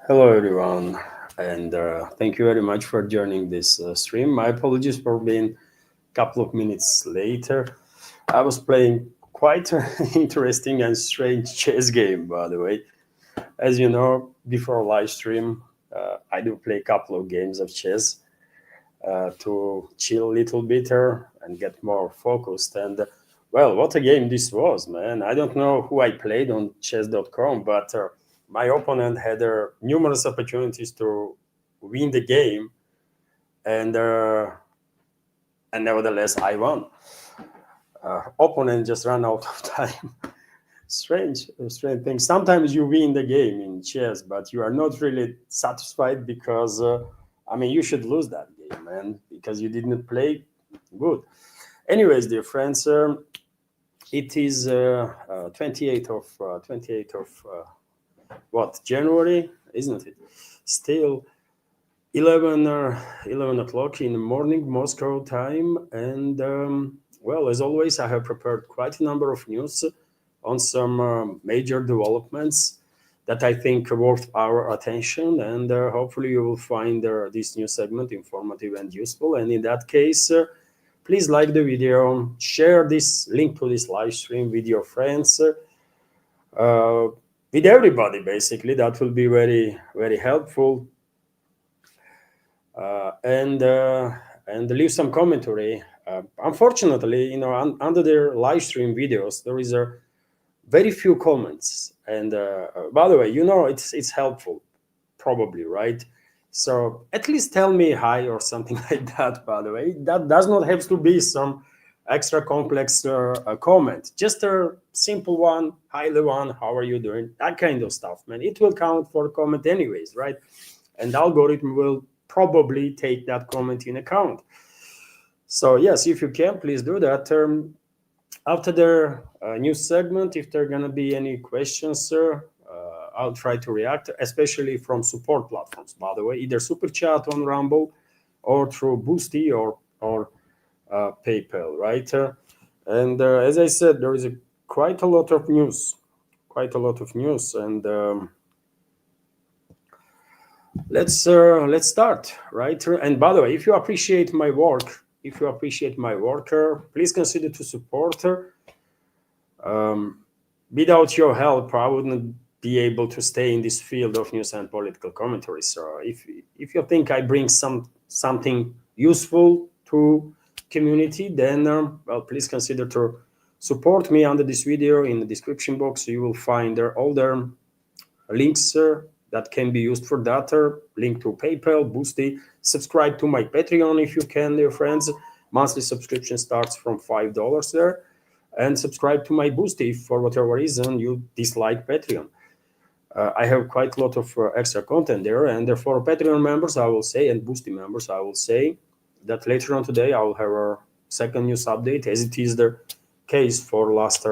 Hello, everyone, and thank you very much for joining this stream. My apologies for being a couple of minutes later. I was playing quite an interesting and strange chess game, by the way. As you know, before live stream, I do play a couple of games of chess to chill a little better and get more focused. And well, what a game this was, man! I don't know who I played on chess.com, but my opponent had numerous opportunities to win the game, and uh, and nevertheless I won. Opponent just ran out of time. Strange thing. Sometimes you win the game in chess, but you are not really satisfied because I mean you should lose that game, man, because you didn't play good. Anyways, dear friends, it is 28th of what, January, isn't it? Still 11 o'clock in the morning Moscow time, and well, as always, I have prepared quite a number of news on some major developments that I think are worth our attention, and hopefully you will find this new segment informative and useful. And in that case, please like the video, share this link to this live stream with your friends, with everybody. Basically, that will be very helpful. And leave some commentary. Unfortunately, under their live stream videos, there is a very few comments. And by the way, it's helpful, probably, right? So at least tell me hi or something like that. By the way, that does not have to be some extra complex comment. Just a simple one, hi Levan, how are you doing? That kind of stuff, man. It will count for a comment anyways, right? And the algorithm will probably take that comment in account. So yes, if you can, please do that. After the news segment, if there are going to be any questions, sir, I'll try to react, especially from support platforms, by the way, either Super Chat on Rumble or through Boosty or PayPal, right? And as I said, there is quite a lot of news, and let's start, right? And by the way, if you appreciate my work, please consider to support her. Without your help, I wouldn't be able to stay in this field of news and political commentary. So if you think I bring something useful to community, then well, please consider to support me under this video. In the description box, you will find there all the links that can be used for that. Link to PayPal, Boosty. Subscribe to my Patreon if you can, dear friends. Monthly subscription starts from $5 there. And subscribe to my Boosty if for whatever reason you dislike Patreon. I have quite a lot of extra content there, and for Patreon members, I will say, and Boosty members, I will say that later on today I will have a second news update, as it is the case for last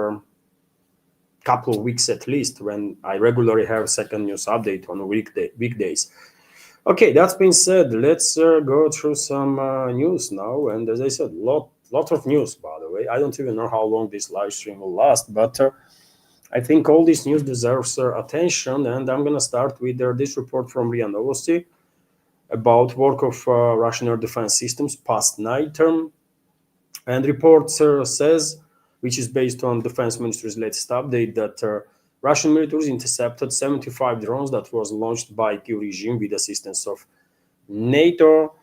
couple of weeks at least, when I regularly have a second news update on weekdays. Okay, that's been said, let's go through some news now. And as I said, lot of news, by the way. I don't even know how long this live stream will last, but I think all this news deserves attention. And I'm going to start with this report from RIA Novosti about work of Russian air defense systems past night. And report says, which is based on Defense Ministry's latest update, that Russian militaries intercepted 75 drones that was launched by Kyiv regime with assistance of NATO.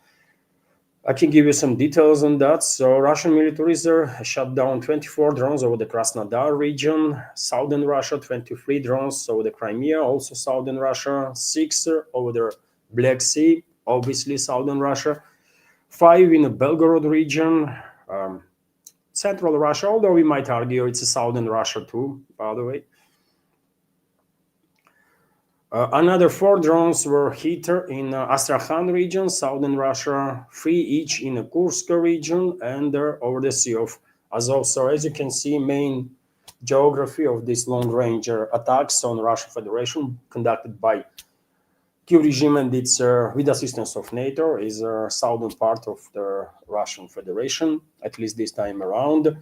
I can give you some details on that. So Russian militaries shot down 24 drones over the Krasnodar region, southern Russia, 23 drones over the Crimea, also southern Russia, 6 over the Black Sea, obviously southern Russia, 5 in the Belgorod region, central Russia, although we might argue it's a southern Russia too, by the way. Another 4 drones were hit in Astrakhan region, southern Russia, 3 each in the Kursk region, and over the Sea of Azov. So as you can see, main geography of these long-range attacks on Russian Federation conducted by Kyiv regime and its with assistance of NATO is a southern part of the Russian Federation, at least this time around.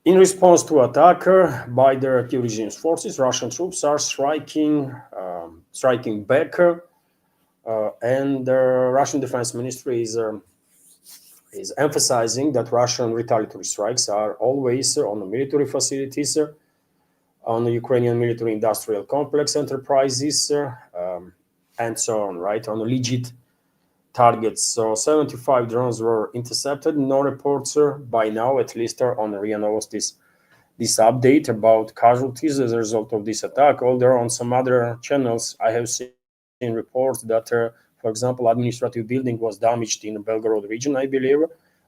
In response to attack by the Kiev regime's forces, Russian troops are striking back, and the Russian Defense Ministry is emphasizing that Russian retaliatory strikes are always on the military facilities, on the Ukrainian military-industrial complex enterprises, and so on, right, on legit targets. So 75 drones were intercepted. No reports by now, at least, on RIA Novosti's this update about casualties as a result of this attack. Although on some other channels, I have seen reports that, for example, administrative building was damaged in the Belgorod region, I believe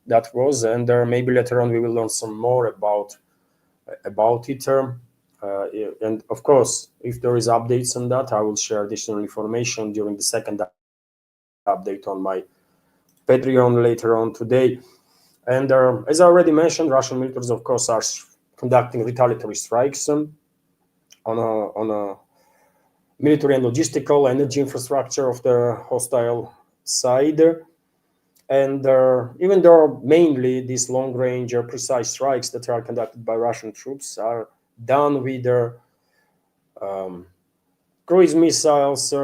that was, and maybe later on we will learn some more about it. And of course, if there is updates on that, I will share additional information during the second update on my Patreon later on today. And as I already mentioned, Russian militaries, of course, are conducting retaliatory strikes on a military and logistical energy infrastructure of the hostile side. And even though mainly these long-range precise strikes that are conducted by Russian troops are done with their cruise missiles,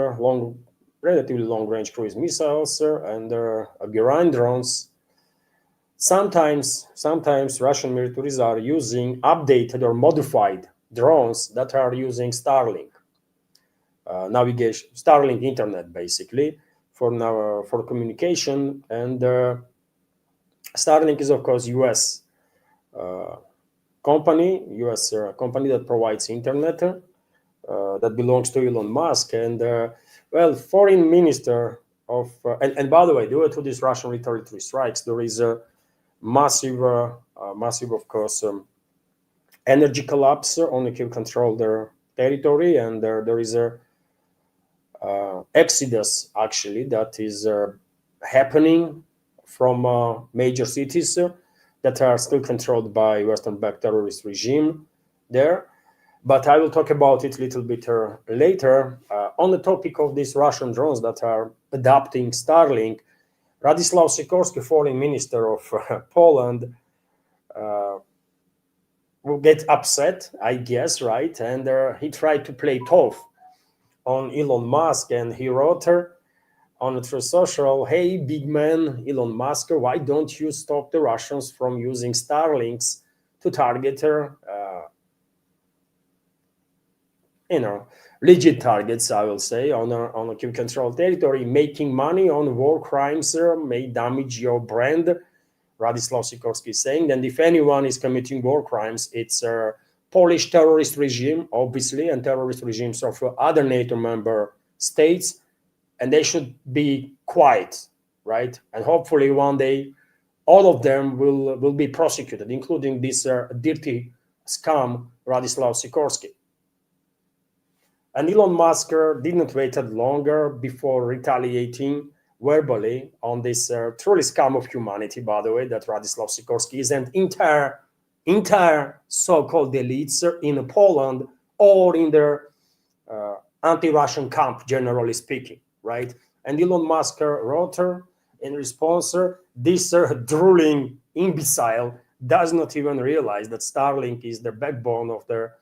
relatively long-range cruise missiles, and Iran drones, sometimes Russian militaries are using updated or modified drones that are using Starlink navigation, Starlink internet, basically for communication. And Starlink is, of course, U.S. company that provides internet that belongs to Elon Musk. And foreign minister of and by the way, due to these Russian retaliatory strikes, there is a massive, of course, energy collapse on the Kiev-controlled territory, and there is a exodus actually that is happening from major cities that are still controlled by Western-backed terrorist regime there. But I will talk about it a little bit later. On the topic of these Russian drones that are adopting Starlink, Radzislaw Sikorski, foreign minister of Poland, will get upset, I guess, right? And he tried to play tough on Elon Musk, and he wrote her on Truth Social, "Hey, big man, Elon Musk, why don't you stop the Russians from using Starlinks to target legit targets, I will say, on a Kiev-controlled territory. Making money on war crimes may damage your brand," Radzislaw Sikorski is saying. And if anyone is committing war crimes, it's a Polish terrorist regime, obviously, and terrorist regimes of other NATO member states, and they should be quiet, right? And hopefully one day all of them will be prosecuted, including this dirty scum, Radzislaw Sikorski. And Elon Musk didn't wait longer before retaliating verbally on this truly scum of humanity, by the way, that Radzislaw Sikorski is, and entire so-called elites in Poland or in their anti-Russian camp, generally speaking, right? And Elon Musk wrote in response, "This drooling imbecile does not even realize that Starlink is the backbone of their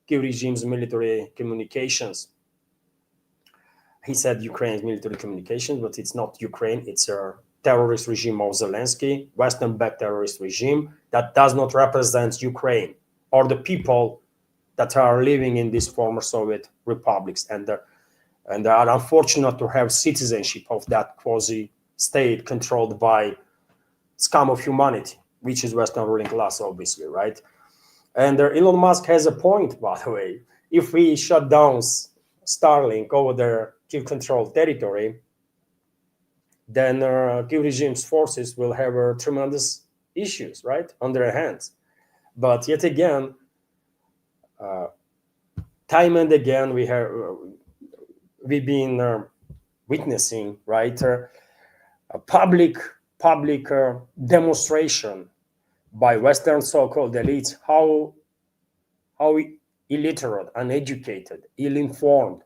Kiev regime's military communications." He said Ukraine's military communications, but it's not Ukraine, it's a terrorist regime of Zelensky, Western-backed terrorist regime that does not represent Ukraine or the people that are living in these former Soviet republics, and are unfortunate to have citizenship of that quasi-state controlled by scum of humanity, which is Western ruling class, obviously, right? And Elon Musk has a point, by the way. If we shut down Starlink over their Kiev-controlled territory, then Kiev regime's forces will have tremendous issues, right, on their hands. But yet again, time and again, we've been witnessing, right, a public demonstration by Western so-called elites how illiterate, uneducated, ill-informed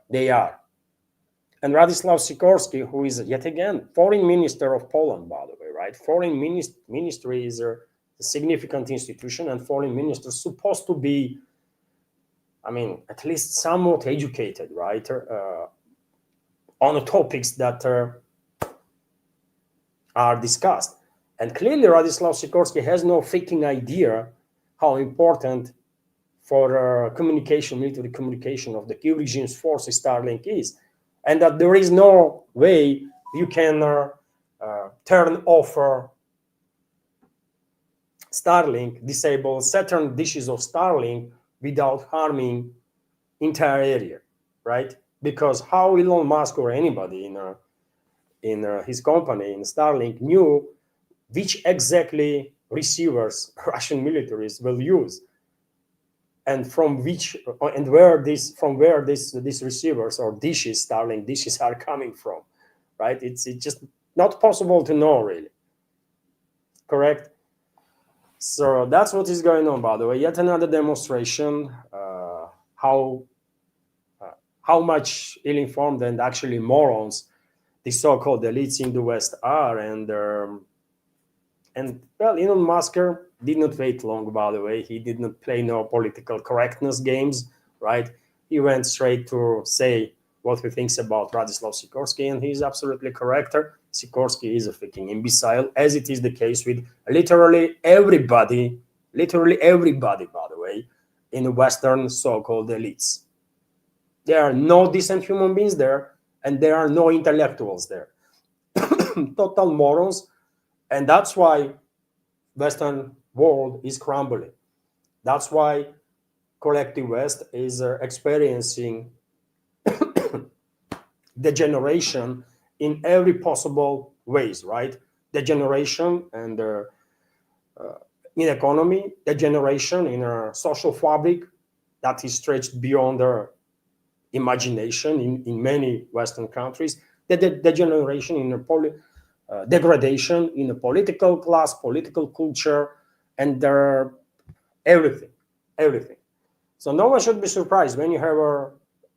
they are. And Radzislaw Sikorski, who is yet again foreign minister of Poland, by the way, right? Foreign ministry is a significant institution, and foreign ministers supposed to be, I mean, at least somewhat educated, right, on the topics that are discussed. And clearly, Radislav Sikorski has no freaking idea how important for communication, military communication of the Kiev regime's forces Starlink is, and that there is no way you can turn off Starlink, disable certain dishes of Starlink without harming entire area, right? Because how Elon Musk or anybody in his company, in Starlink, knew which exactly receivers Russian militaries will use, and from which and where these receivers or dishes, Starlink dishes, are coming from, right? It's just not possible to know, really. Correct? So that's what is going on, by the way. Yet another demonstration how much ill-informed and actually morons the so-called elites in the West are. And well, Elon Musk did not wait long, by the way. He did not play no political correctness games, right? He went straight to say what he thinks about Radislav Sikorski, and he's absolutely correct. Sikorski is a freaking imbecile, as it is the case with literally everybody, by the way, in the Western so-called elites. There are no decent human beings there, and there are no intellectuals there. Total morons. And that's why Western world is crumbling. That's why collective West is experiencing degeneration in every possible ways, right? Degeneration and in economy, degeneration in our social fabric that is stretched beyond our imagination in many Western countries, the degeneration in degradation in the political class, political culture, and everything. So no one should be surprised when you have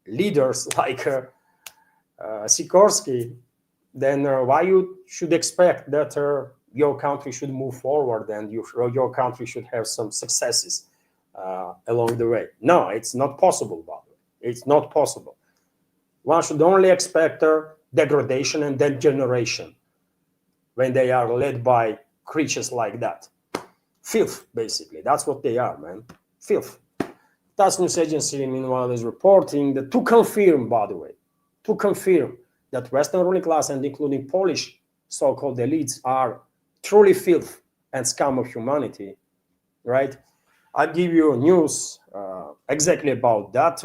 leaders like Sikorski, then why you should expect that your country should move forward and your country should have some successes along the way. No, it's not possible, Bob. It's not possible. One should only expect degradation and degeneration when they are led by creatures like that. Filth, basically. That's what they are, man. Filth. TASS news agency, meanwhile, is reporting that to confirm, by the way, that Western ruling class and including Polish so-called elites are truly filth and scum of humanity, right? I'll give you news exactly about that.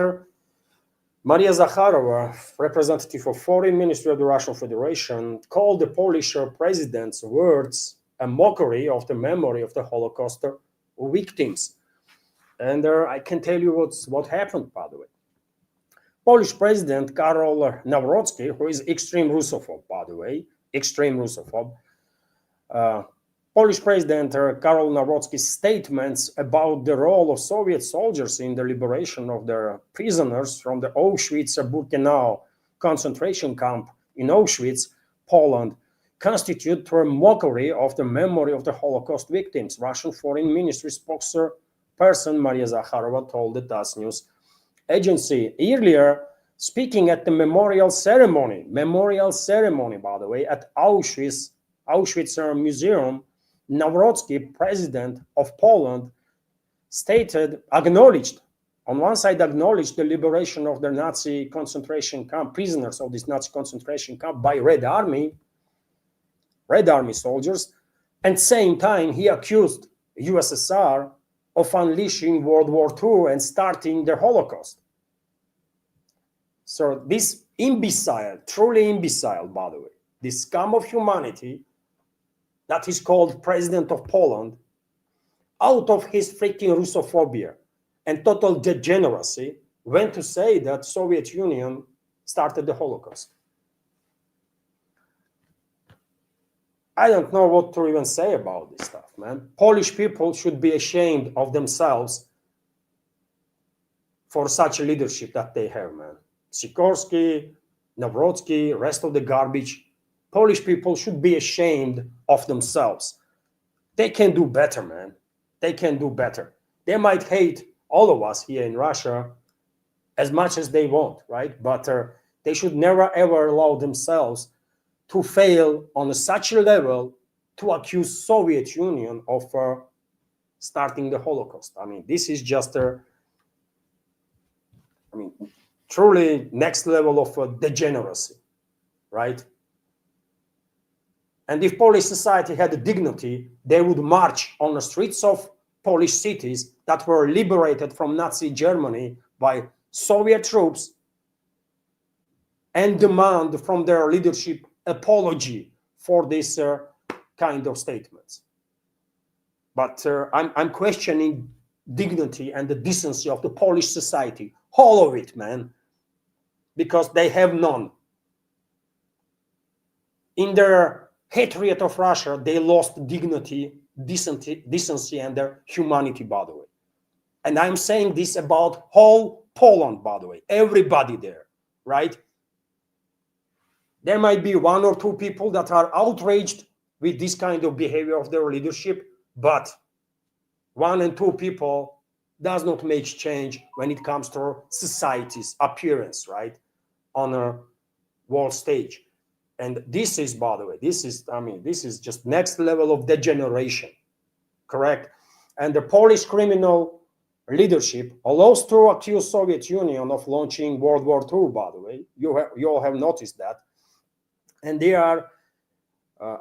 Maria Zakharova, representative of Foreign Ministry of the Russian Federation, called the Polish president's words a mockery of the memory of the Holocaust victims. And I can tell you what happened, by the way. Polish President Karol Nawrocki, who is extreme Russophobe, by the way, extreme Russophobe, Polish President Karol Nawrocki's statements about the role of Soviet soldiers in the liberation of their prisoners from the Auschwitz-Birkenau concentration camp in Auschwitz, Poland, constitute a mockery of the memory of the Holocaust victims. Russian Foreign Ministry spokesperson Maria Zakharova told the TASS news agency earlier, speaking at the memorial ceremony, by the way, at Auschwitz Museum. Nawrocki, president of Poland, acknowledged the liberation of the Nazi concentration camp, prisoners of this Nazi concentration camp by Red Army soldiers, and same time he accused USSR of unleashing World War II and starting the Holocaust. So this imbecile, truly imbecile, by the way, this scum of humanity that is called President of Poland, out of his freaking Russophobia and total degeneracy, went to say that Soviet Union started the Holocaust. I don't know what to even say about this stuff, man. Polish people should be ashamed of themselves for such a leadership that they have, man. Sikorski, Nawrocki, rest of the garbage. Polish people should be ashamed of themselves. They can do better, man. They can do better. They might hate all of us here in Russia as much as they want, right? But they should never ever allow themselves to fail on such a level to accuse Soviet Union of starting the Holocaust. I mean, this is just truly next level of degeneracy, right? And if Polish society had a dignity, they would march on the streets of Polish cities that were liberated from Nazi Germany by Soviet troops and demand from their leadership apology for this kind of statements. But I'm questioning dignity and the decency of the Polish society, all of it, man, because they have none. In their hatred of Russia, they lost dignity, decency, and their humanity, by the way. And I'm saying this about whole Poland, by the way, everybody there, right? There might be one or two people that are outraged with this kind of behavior of their leadership, but one and two people does not make change when it comes to society's appearance, right, on a world stage. And this is, by the way, this is just next level of degeneration, correct? And the Polish criminal leadership allows to accuse Soviet Union of launching World War II, by the way. You all have noticed that. And they are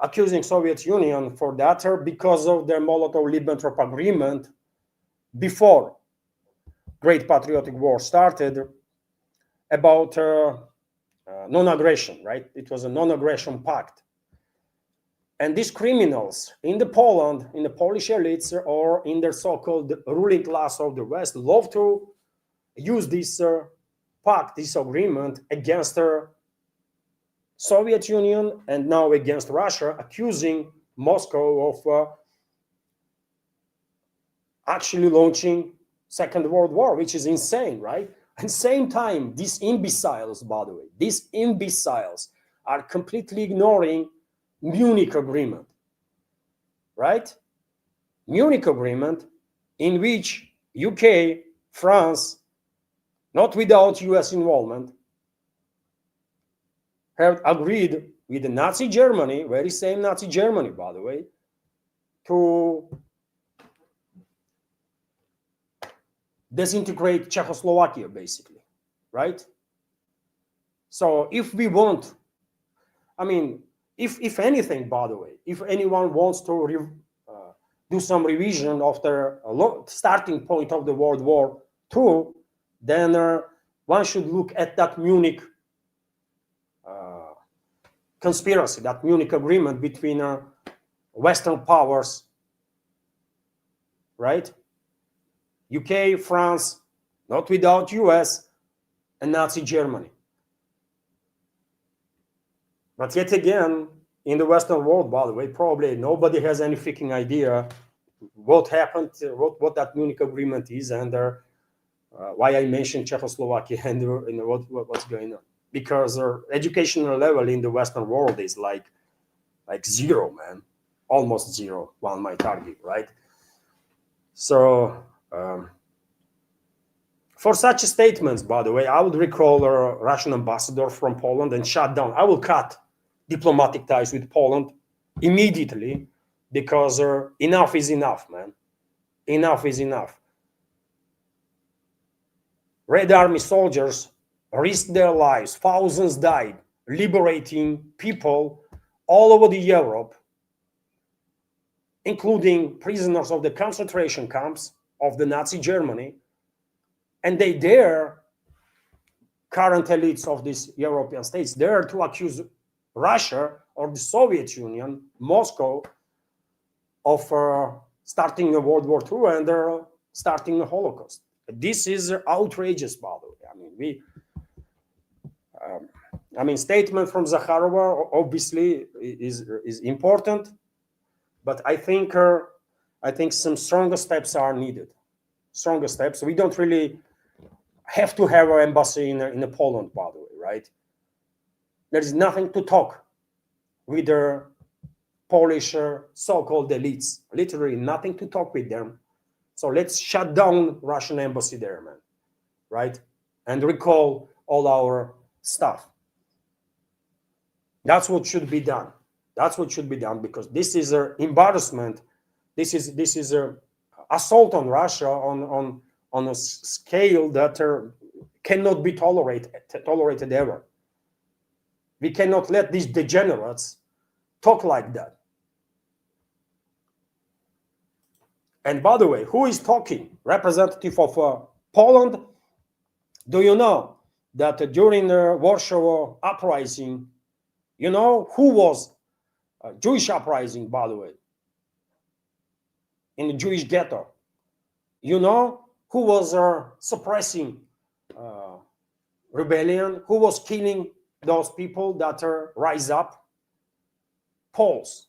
accusing Soviet Union for that because of their Molotov-Ribbentrop agreement before Great Patriotic War started about non-aggression, right? It was a non-aggression pact. And these criminals in the Poland, in the Polish elites, or in their so-called ruling class of the West, love to use this pact, this agreement against the Soviet Union and now against Russia, accusing Moscow of actually launching Second World War, which is insane, right? At the same time, these imbeciles, by the way, these imbeciles are completely ignoring Munich Agreement, right? Munich Agreement, in which UK, France, not without US involvement, have agreed with the Nazi Germany, very same Nazi Germany, by the way, to disintegrate Czechoslovakia, basically, right? So if we want, I mean, if anything, by the way, if anyone wants to do some revision of their starting point of the World War II, then one should look at that Munich conspiracy, that Munich agreement between Western powers, right? UK, France, not without US, and Nazi Germany. But yet again, in the Western world, by the way, probably nobody has any freaking idea what happened, what that Munich agreement is, and why I mentioned Czechoslovakia and what's going on. Because their educational level in the Western world is like zero, man, almost zero, one might argue, right? So for such statements, by the way, I would recall a Russian ambassador from Poland and shut down. I will cut diplomatic ties with Poland immediately, because enough is enough, man. Enough is enough. Red Army soldiers risked their lives. Thousands died, liberating people all over the Europe, including prisoners of the concentration camps of the Nazi Germany. And they dare, current elites of these European states, dare to accuse Russia or the Soviet Union, Moscow, of starting a World War II and starting a Holocaust. This is outrageous, by the way. I mean, statement from Zakharova obviously is important, but I think some stronger steps are needed. Stronger steps. We don't really have to have an embassy in Poland, by the way, right? There is nothing to talk with the Polish so-called elites. Literally nothing to talk with them. So let's shut down Russian embassy there, man, right? And recall all our stuff. That's what should be done. That's what should be done, because this is an embarrassment. This is a assault on Russia on a scale that cannot be tolerated ever. We cannot let these degenerates talk like that. And by the way, who is talking? Representative of Poland? Do you know that during the Warsaw uprising, you know who was Jewish uprising, by the way, in the Jewish ghetto? You know who was suppressing rebellion? Who was killing those people that rise up? Poles.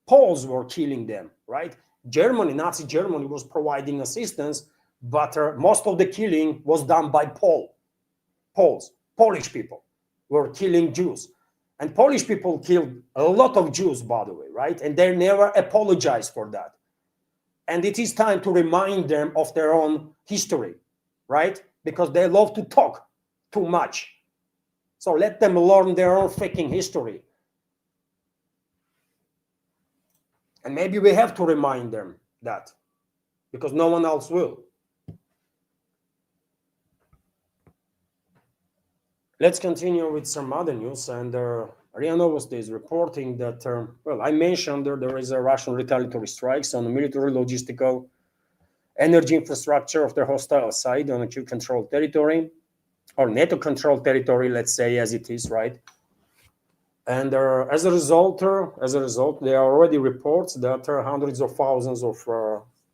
Poles were killing them, right? Germany, Nazi Germany, was providing assistance, but most of the killing was done by Poles. Polish people were killing Jews. And Polish people killed a lot of Jews, by the way, right? And they never apologized for that. And it is time to remind them of their own history, right? Because they love to talk too much. So let them learn their own freaking history. And maybe we have to remind them that, because no one else will. Let's continue with some other news. And RIA Novosti is reporting that, well, I mentioned there is a Russian retaliatory strikes on the military, logistical, energy infrastructure of the hostile side on a Kyiv-controlled territory, or NATO-controlled territory, let's say, as it is, right? And as a result, there are already reports that hundreds of thousands of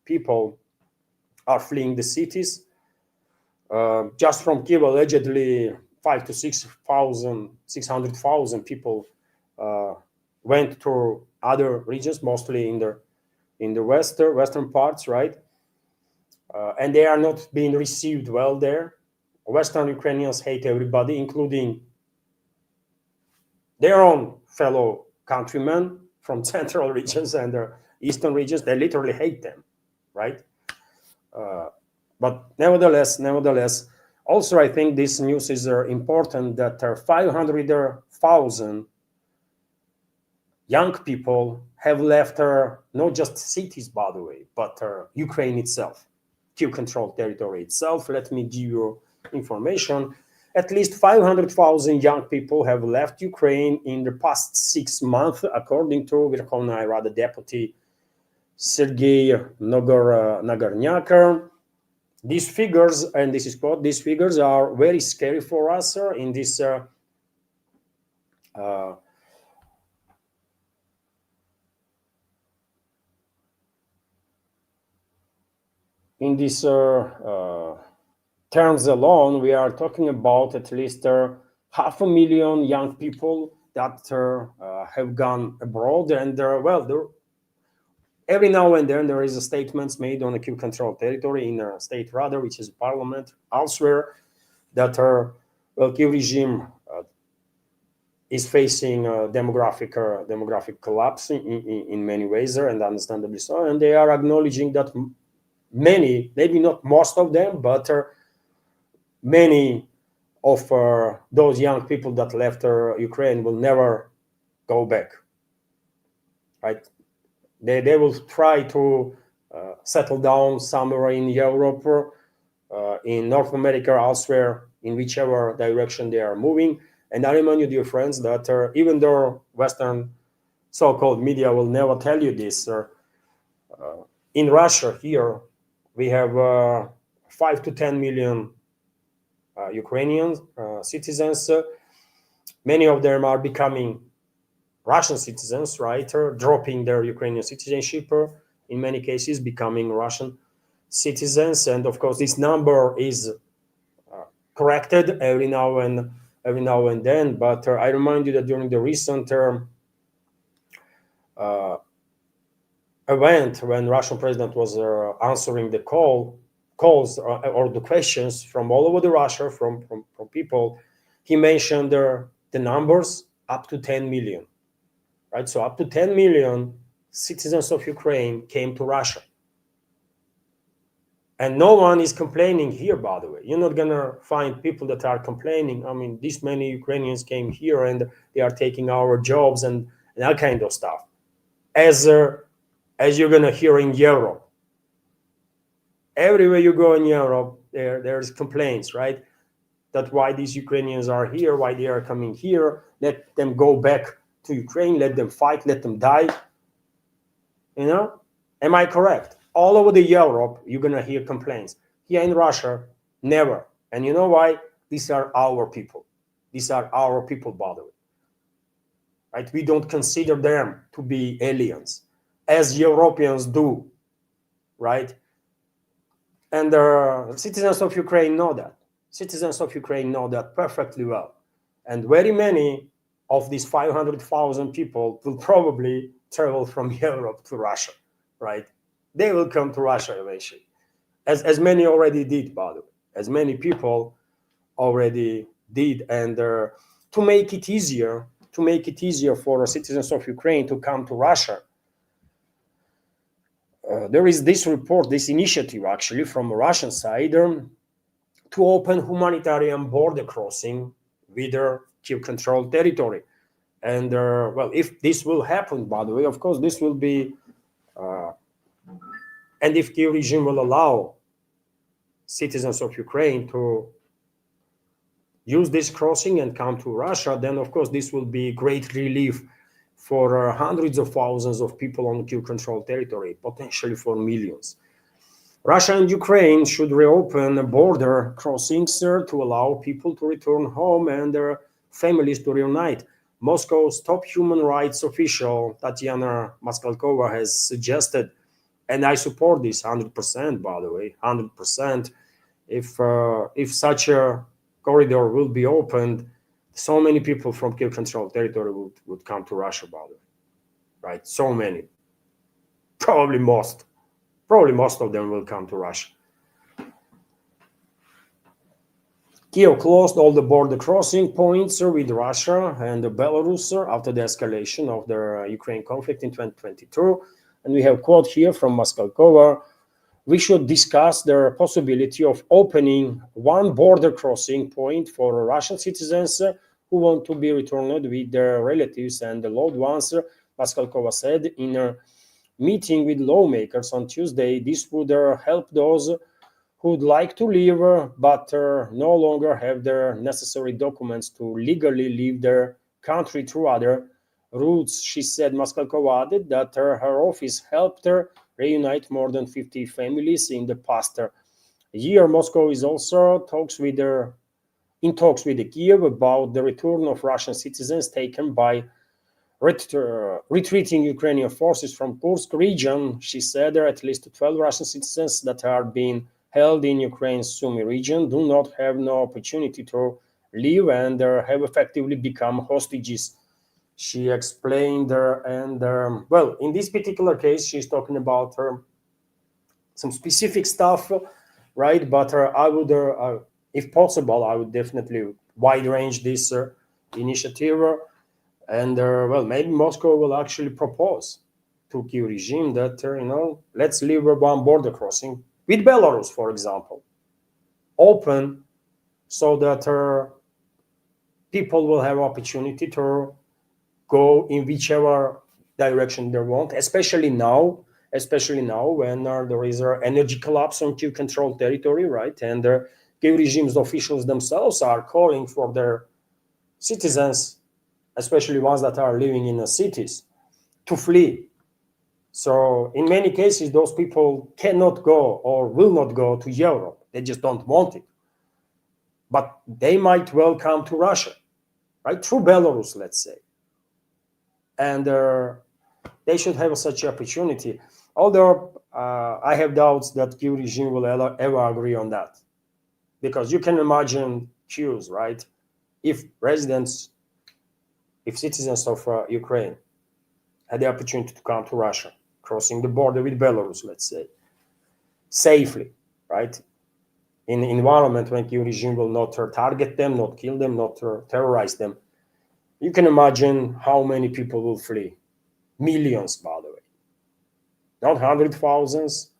people are fleeing the cities. Just from Kyiv, allegedly 500,000 to 600,000 people went to other regions, mostly in the western parts, right? And they are not being received well there. Western Ukrainians hate everybody, including their own fellow countrymen from central regions and the eastern regions. They literally hate them, right? But nevertheless, also I think this news is important, that 500,000 young people have left not just cities, by the way, but Ukraine itself, Kyiv-controlled territory itself. Let me give you information. At least 500,000 young people have left Ukraine in the past 6 months, according to Verkhovna Rada Deputy Sergei Nagornyaka. These figures, and this is quote, these figures are very scary for us in this terms alone. We are talking about at least 500,000 young people that have gone abroad, and well, every now and then there is a statements made on the Kyiv-controlled territory in a state Rada, which is parliament, elsewhere, that well, Kyiv regime is facing a demographic collapse in many ways there, and understandably so. And they are acknowledging that many, maybe not most of them, but many of those young people that left Ukraine will never go back, right? They will try to settle down somewhere in Europe, in North America, elsewhere, in whichever direction they are moving. And I remind you, dear friends, that even though Western so-called media will never tell you this, in Russia here, we have 5 to 10 million Ukrainian citizens. Many of them are becoming Russian citizens, right? Dropping their Ukrainian citizenship, in many cases becoming Russian citizens. And of course, this number is corrected every now and then. But I remind you that during the recent event, when Russian president was answering the calls or the questions from all over the Russia, from people, he mentioned the numbers up to 10 million. right? So up to 10 million citizens of Ukraine came to Russia. And no one is complaining here, by the way. You're not gonna find people that are complaining. I mean, this many Ukrainians came here and they are taking our jobs and that kind of stuff. As you're gonna hear in Europe, everywhere you go in Europe, there's complaints, right? That why these Ukrainians are here, why they are coming here. Let them go back to Ukraine. Let them fight. Let them die. You know, am I correct? All over the Europe, you're gonna hear complaints. Here in Russia, never. And you know why? These are our people. These are our people, by the way. Right? We don't consider them to be aliens, as Europeans do, right? And the citizens of Ukraine know that. Citizens of Ukraine know that perfectly well. And very many of these 500,000 people will probably travel from Europe to Russia, right? They will come to Russia eventually, as many already did, by the way, as many people already did. And to make it easier for citizens of Ukraine to come to Russia, there is this report, this initiative actually from the Russian side to open humanitarian border crossing with their Kiev-controlled territory. And well, if this will happen, by the way, of course, this will be, and if Kiev regime will allow citizens of Ukraine to use this crossing and come to Russia, then of course this will be great relief for hundreds of thousands of people on Kiev-controlled territory, potentially for millions. Russia and Ukraine should reopen border crossings to allow people to return home and their families to reunite. Moscow's top human rights official, Tatiana Maskalkova, has suggested, and I support this 100%, by the way, 100%, if such a corridor will be opened, so many people from Kiev-controlled territory would come to Russia, by the way, right? So many, probably most of them will come to Russia. Kiev closed all the border crossing points with Russia and Belarus after the escalation of the Ukraine conflict in 2022. And we have a quote here from Maskalkova: "We should discuss the possibility of opening one border crossing point for Russian citizens who want to be returned with their relatives and loved ones," Maskalkova said in a meeting with lawmakers on Tuesday. This would help those who would like to leave but no longer have their necessary documents to legally leave their country through other routes, she said. Maskalkova added that her office helped her reunite more than 50 families in the past year. Moscow is also in talks with Kiev about the return of Russian citizens taken by retreating Ukrainian forces from Kursk region. She said there are at least 12 Russian citizens that are being held in Ukraine's Sumy region do not have no opportunity to leave and have effectively become hostages, she explained. And well, in this particular case, she's talking about some specific stuff, right? But I would, if possible, I would definitely wide range this initiative. And well, maybe Moscow will actually propose to Kiev regime that, let's leave one border crossing with Belarus, for example, open so that people will have opportunity to go in whichever direction they want, especially now when there is an energy collapse on Kiev-controlled territory, right? And the Kiev regime's officials themselves are calling for their citizens, especially ones that are living in the cities, to flee. So in many cases, those people cannot go or will not go to Europe. They just don't want it. But they might well come to Russia, right? Through Belarus, let's say. And they should have such opportunity. Although I have doubts that Kiev regime will ever agree on that. Because you can imagine queues, right? If citizens of Ukraine had the opportunity to come to Russia, crossing the border with Belarus, let's say, safely, right? In an environment when Kiev regime will not target them, not kill them, not terrorize them, you can imagine how many people will flee. Millions, by the way. Not hundred thousands,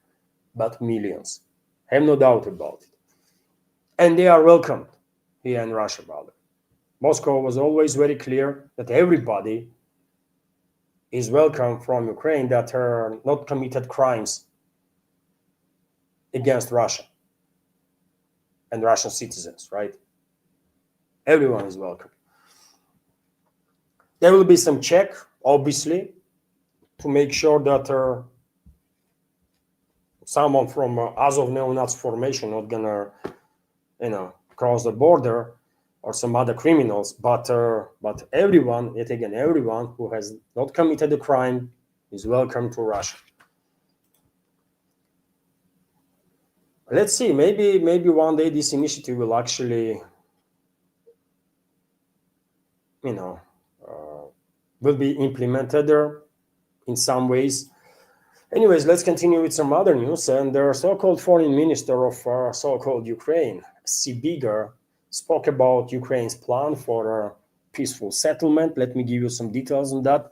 but millions. Have no doubt about it. And they are welcomed here in Russia, by the way. Moscow was always very clear that everybody is welcome from Ukraine that are not committed crimes against Russia and Russian citizens, right? Everyone is welcome. There will be some check, obviously, to make sure that someone from Azov neo-Nazi formation not gonna, cross the border, or some other criminals, but everyone, yet again, everyone who has not committed a crime is welcome to Russia. Let's see, maybe one day this initiative will actually, will be implemented in some ways. Anyways, let's continue with some other news. And the so-called foreign minister of so-called Ukraine, Sibiga, spoke about Ukraine's plan for a peaceful settlement. Let me give you some details on that.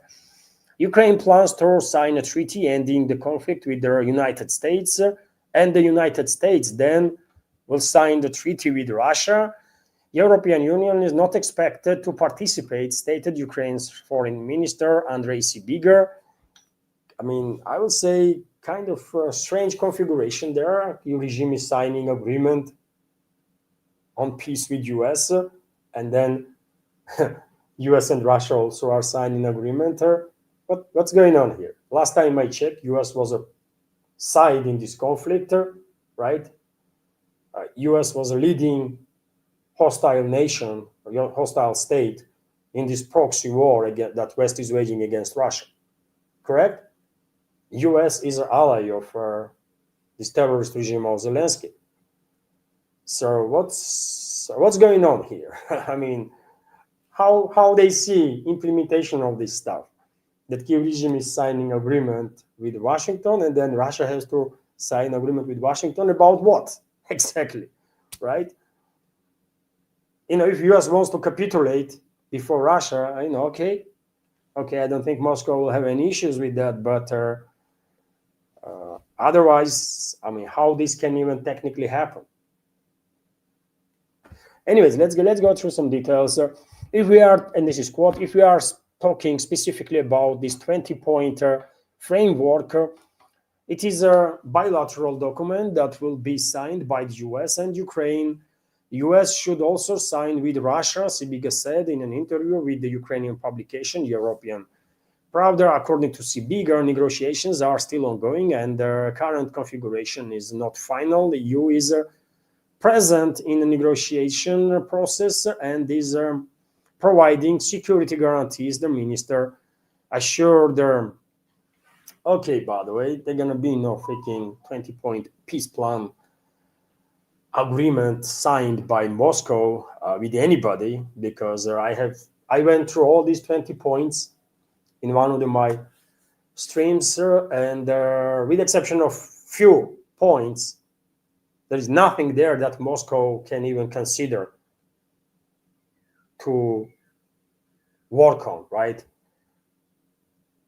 Ukraine plans to sign a treaty ending the conflict with the United States, and the United States then will sign the treaty with Russia. European Union is not expected to participate, stated Ukraine's foreign minister, Andrei Sibiga. I mean, I would say kind of a strange configuration there. Your regime is signing agreement on peace with US, and then US and Russia also are signing agreement. What's going on here? Last time I checked, US was a side in this conflict, right? US was a leading hostile nation, hostile state in this proxy war that West is waging against Russia. Correct? US is an ally of this terrorist regime of Zelensky. So what's going on here? I mean, how they see implementation of this stuff? That Kiev regime is signing agreement with Washington, and then Russia has to sign agreement with Washington about what exactly, right? If US wants to capitulate before Russia, okay, I don't think Moscow will have any issues with that, but otherwise, I mean, how this can even technically happen? Anyways, let's go through some details. If we are, and this is quote, if we are talking specifically about this 20-point framework, it is a bilateral document that will be signed by the US and Ukraine. The US should also sign with Russia, Sibiga said in an interview with the Ukrainian publication European Pravda. According to Sibiga, negotiations are still ongoing and the current configuration is not final. The EU is present in the negotiation process and is providing security guarantees, the minister assured them. Okay, by the way, they're gonna be no freaking 20-point peace plan agreement signed by Moscow with anybody, because I went through all these 20 points in one of my streams, and with the exception of few points, there is nothing there that Moscow can even consider to work on, right?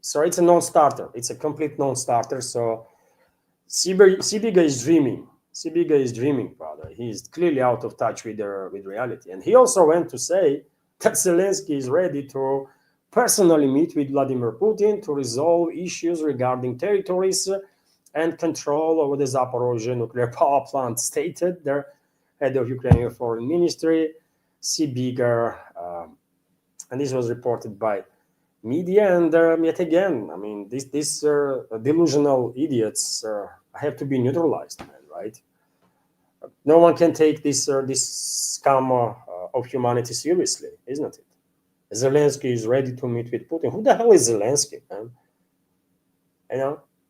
So it's a non-starter. It's a complete non-starter. So Sibiga is dreaming. Sibiga is dreaming, brother. He's clearly out of touch with reality. And he also went to say that Zelensky is ready to personally meet with Vladimir Putin to resolve issues regarding territories and control over the Zaporozhye nuclear power plant, stated the head of Ukrainian Foreign Ministry, Sibiga. And this was reported by media. And yet again, I mean, these delusional idiots have to be neutralized, man, right? No one can take this scam of humanity seriously, isn't it? Zelensky is ready to meet with Putin. Who the hell is Zelensky, man?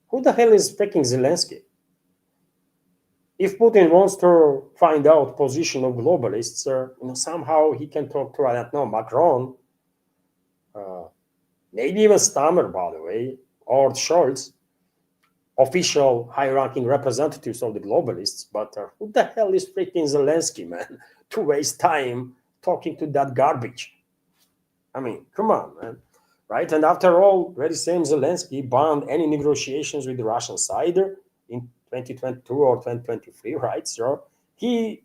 Who the hell is freaking Zelensky? If Putin wants to find out position of globalists, somehow he can talk to, I don't know, Macron, maybe even Stammer, by the way, or Scholz, official high-ranking representatives of the globalists. But who the hell is freaking Zelensky, man, to waste time talking to that garbage? I mean, come on, man. right? And after all, very same Zelensky banned any negotiations with the Russian side in 2022 or 2023, right? So he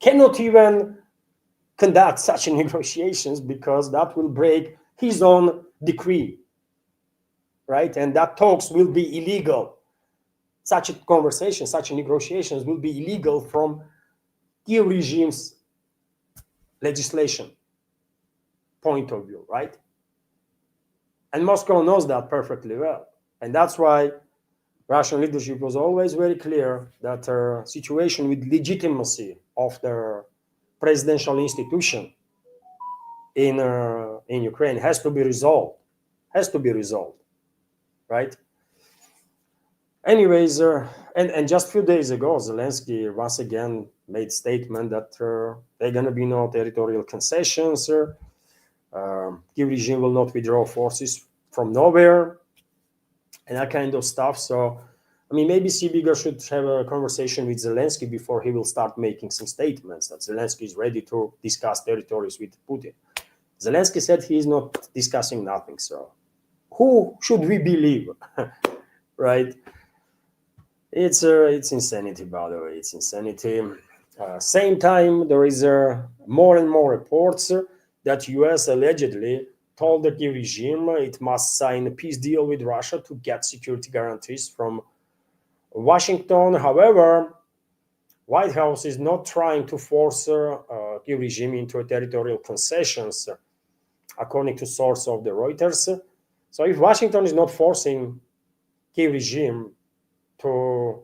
cannot even conduct such negotiations because that will break his own decree, right? And that talks will be illegal. Such a conversation, such a negotiations will be illegal from Kiev regime's legislation point of view, right? And Moscow knows that perfectly well. And that's why Russian leadership was always very clear that the situation with legitimacy of the presidential institution in Ukraine has to be resolved. Has to be resolved, right? Anyways, and just a few days ago, Zelensky once again made statement that there are going to be no territorial concessions. Kiev regime will not withdraw forces from nowhere, and that kind of stuff. So, I mean, maybe Sibiga should have a conversation with Zelensky before he will start making some statements that Zelensky is ready to discuss territories with Putin. Zelensky said he is not discussing nothing. So, who should we believe, right? It's insanity, by the way. It's insanity. Same time, there is more and more reports that U.S. allegedly told the Kiev regime it must sign a peace deal with Russia to get security guarantees from Washington. However, White House is not trying to force Kiev regime into territorial concessions, according to source of the Reuters. So if Washington is not forcing Kiev regime to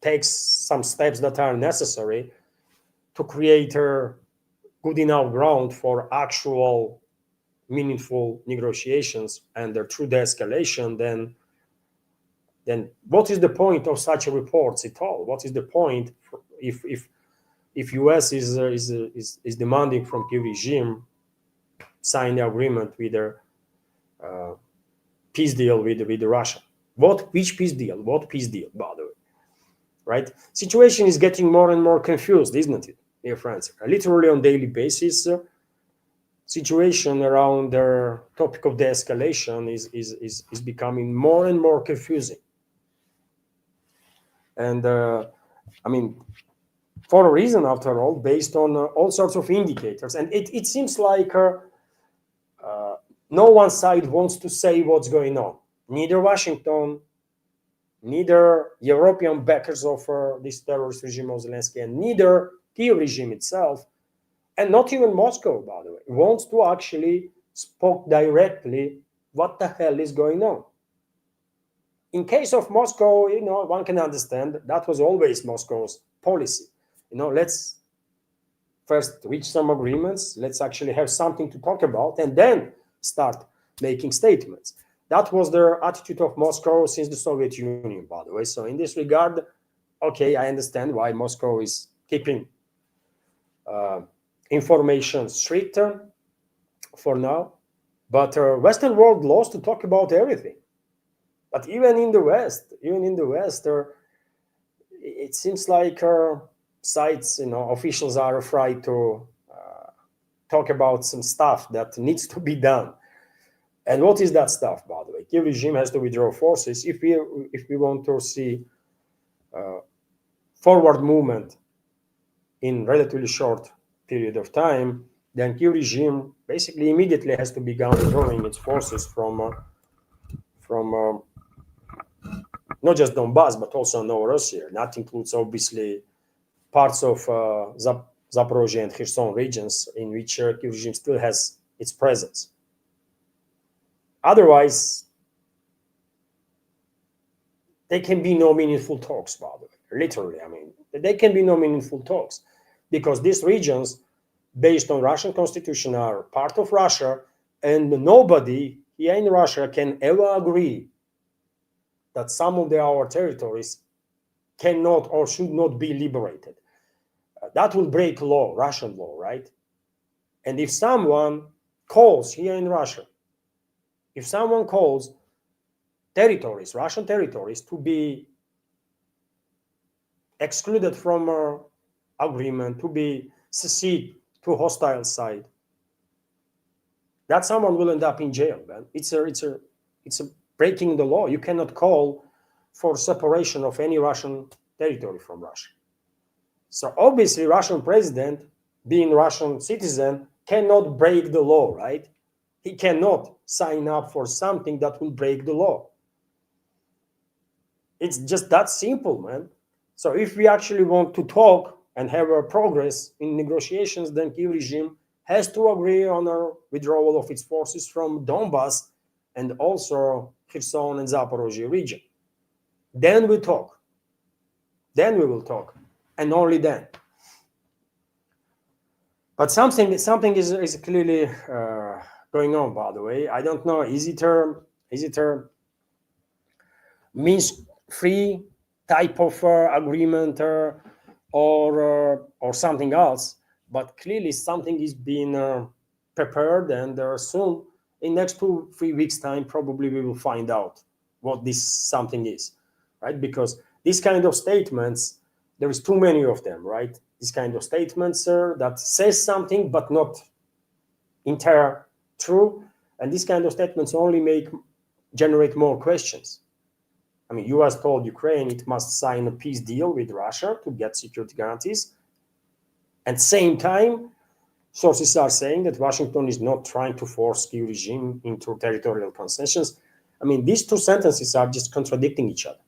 take some steps that are necessary to create a good enough ground for actual meaningful negotiations and their true de-escalation, then what is the point of such reports at all? What is the point if US is demanding from Kiev regime sign the agreement with their peace deal with Russia? Which peace deal? What peace deal, by the way? Right? Situation is getting more and more confused, isn't it, dear friends? Literally on daily basis, situation around the topic of de-escalation is becoming more and more confusing. And I mean, for a reason, after all, based on all sorts of indicators. And it seems like no one side wants to say what's going on. Neither Washington, neither European backers of this terrorist regime of Zelensky, and neither Kiev regime itself, and not even Moscow, by the way, wants to actually speak directly what the hell is going on. In case of Moscow, one can understand that was always Moscow's policy. Let's first reach some agreements, let's actually have something to talk about, and then start making statements. That was the attitude of Moscow since the Soviet Union, by the way. So in this regard, okay, I understand why Moscow is keeping information stricter for now. But Western world loves to talk about everything. But even in the West, it seems like sites, officials are afraid to talk about some stuff that needs to be done. And what is that stuff, by the way? Kiev regime has to withdraw forces if we want to see forward movement in relatively short period of time. Then Kiev regime basically immediately has to begin withdrawing its forces from not just Donbass but also Novorossiya. That includes obviously parts of Zaporozhye and Kherson regions in which Kiev regime still has its presence. Otherwise, there can be no meaningful talks, by the way. Literally, I mean, there can be no meaningful talks because these regions, based on Russian constitution, are part of Russia, and nobody here in Russia can ever agree that some of our territories cannot or should not be liberated. That will break law, Russian law, right? And if someone calls here in Russia, if someone calls territories, Russian territories, to be excluded from agreement, to be secede to hostile side, that someone will end up in jail, man. It's a breaking the law. You cannot call for separation of any Russian territory from Russia. So obviously, Russian president, being Russian citizen, cannot break the law, right? He cannot sign up for something that will break the law. It's just that simple, man. So if we actually want to talk and have a progress in negotiations, then Kyiv regime has to agree on a withdrawal of its forces from Donbass and also Kherson and Zaporozhye region. Then we talk. Then we will talk, and only then. But something is clearly going on. By the way, I don't know. Is it a Minsk-3 type of agreement or something else? But clearly, something is being prepared, and soon, in next 2-3 weeks' time, probably we will find out what this something is, right? Because these kind of statements, there is too many of them, right? These kind of statements that says something but not entire true, and these kind of statements only generate more questions. I mean, U.S. told Ukraine it must sign a peace deal with Russia to get security guarantees. At same time, sources are saying that Washington is not trying to force Kyiv regime into territorial concessions. I mean, these two sentences are just contradicting each other,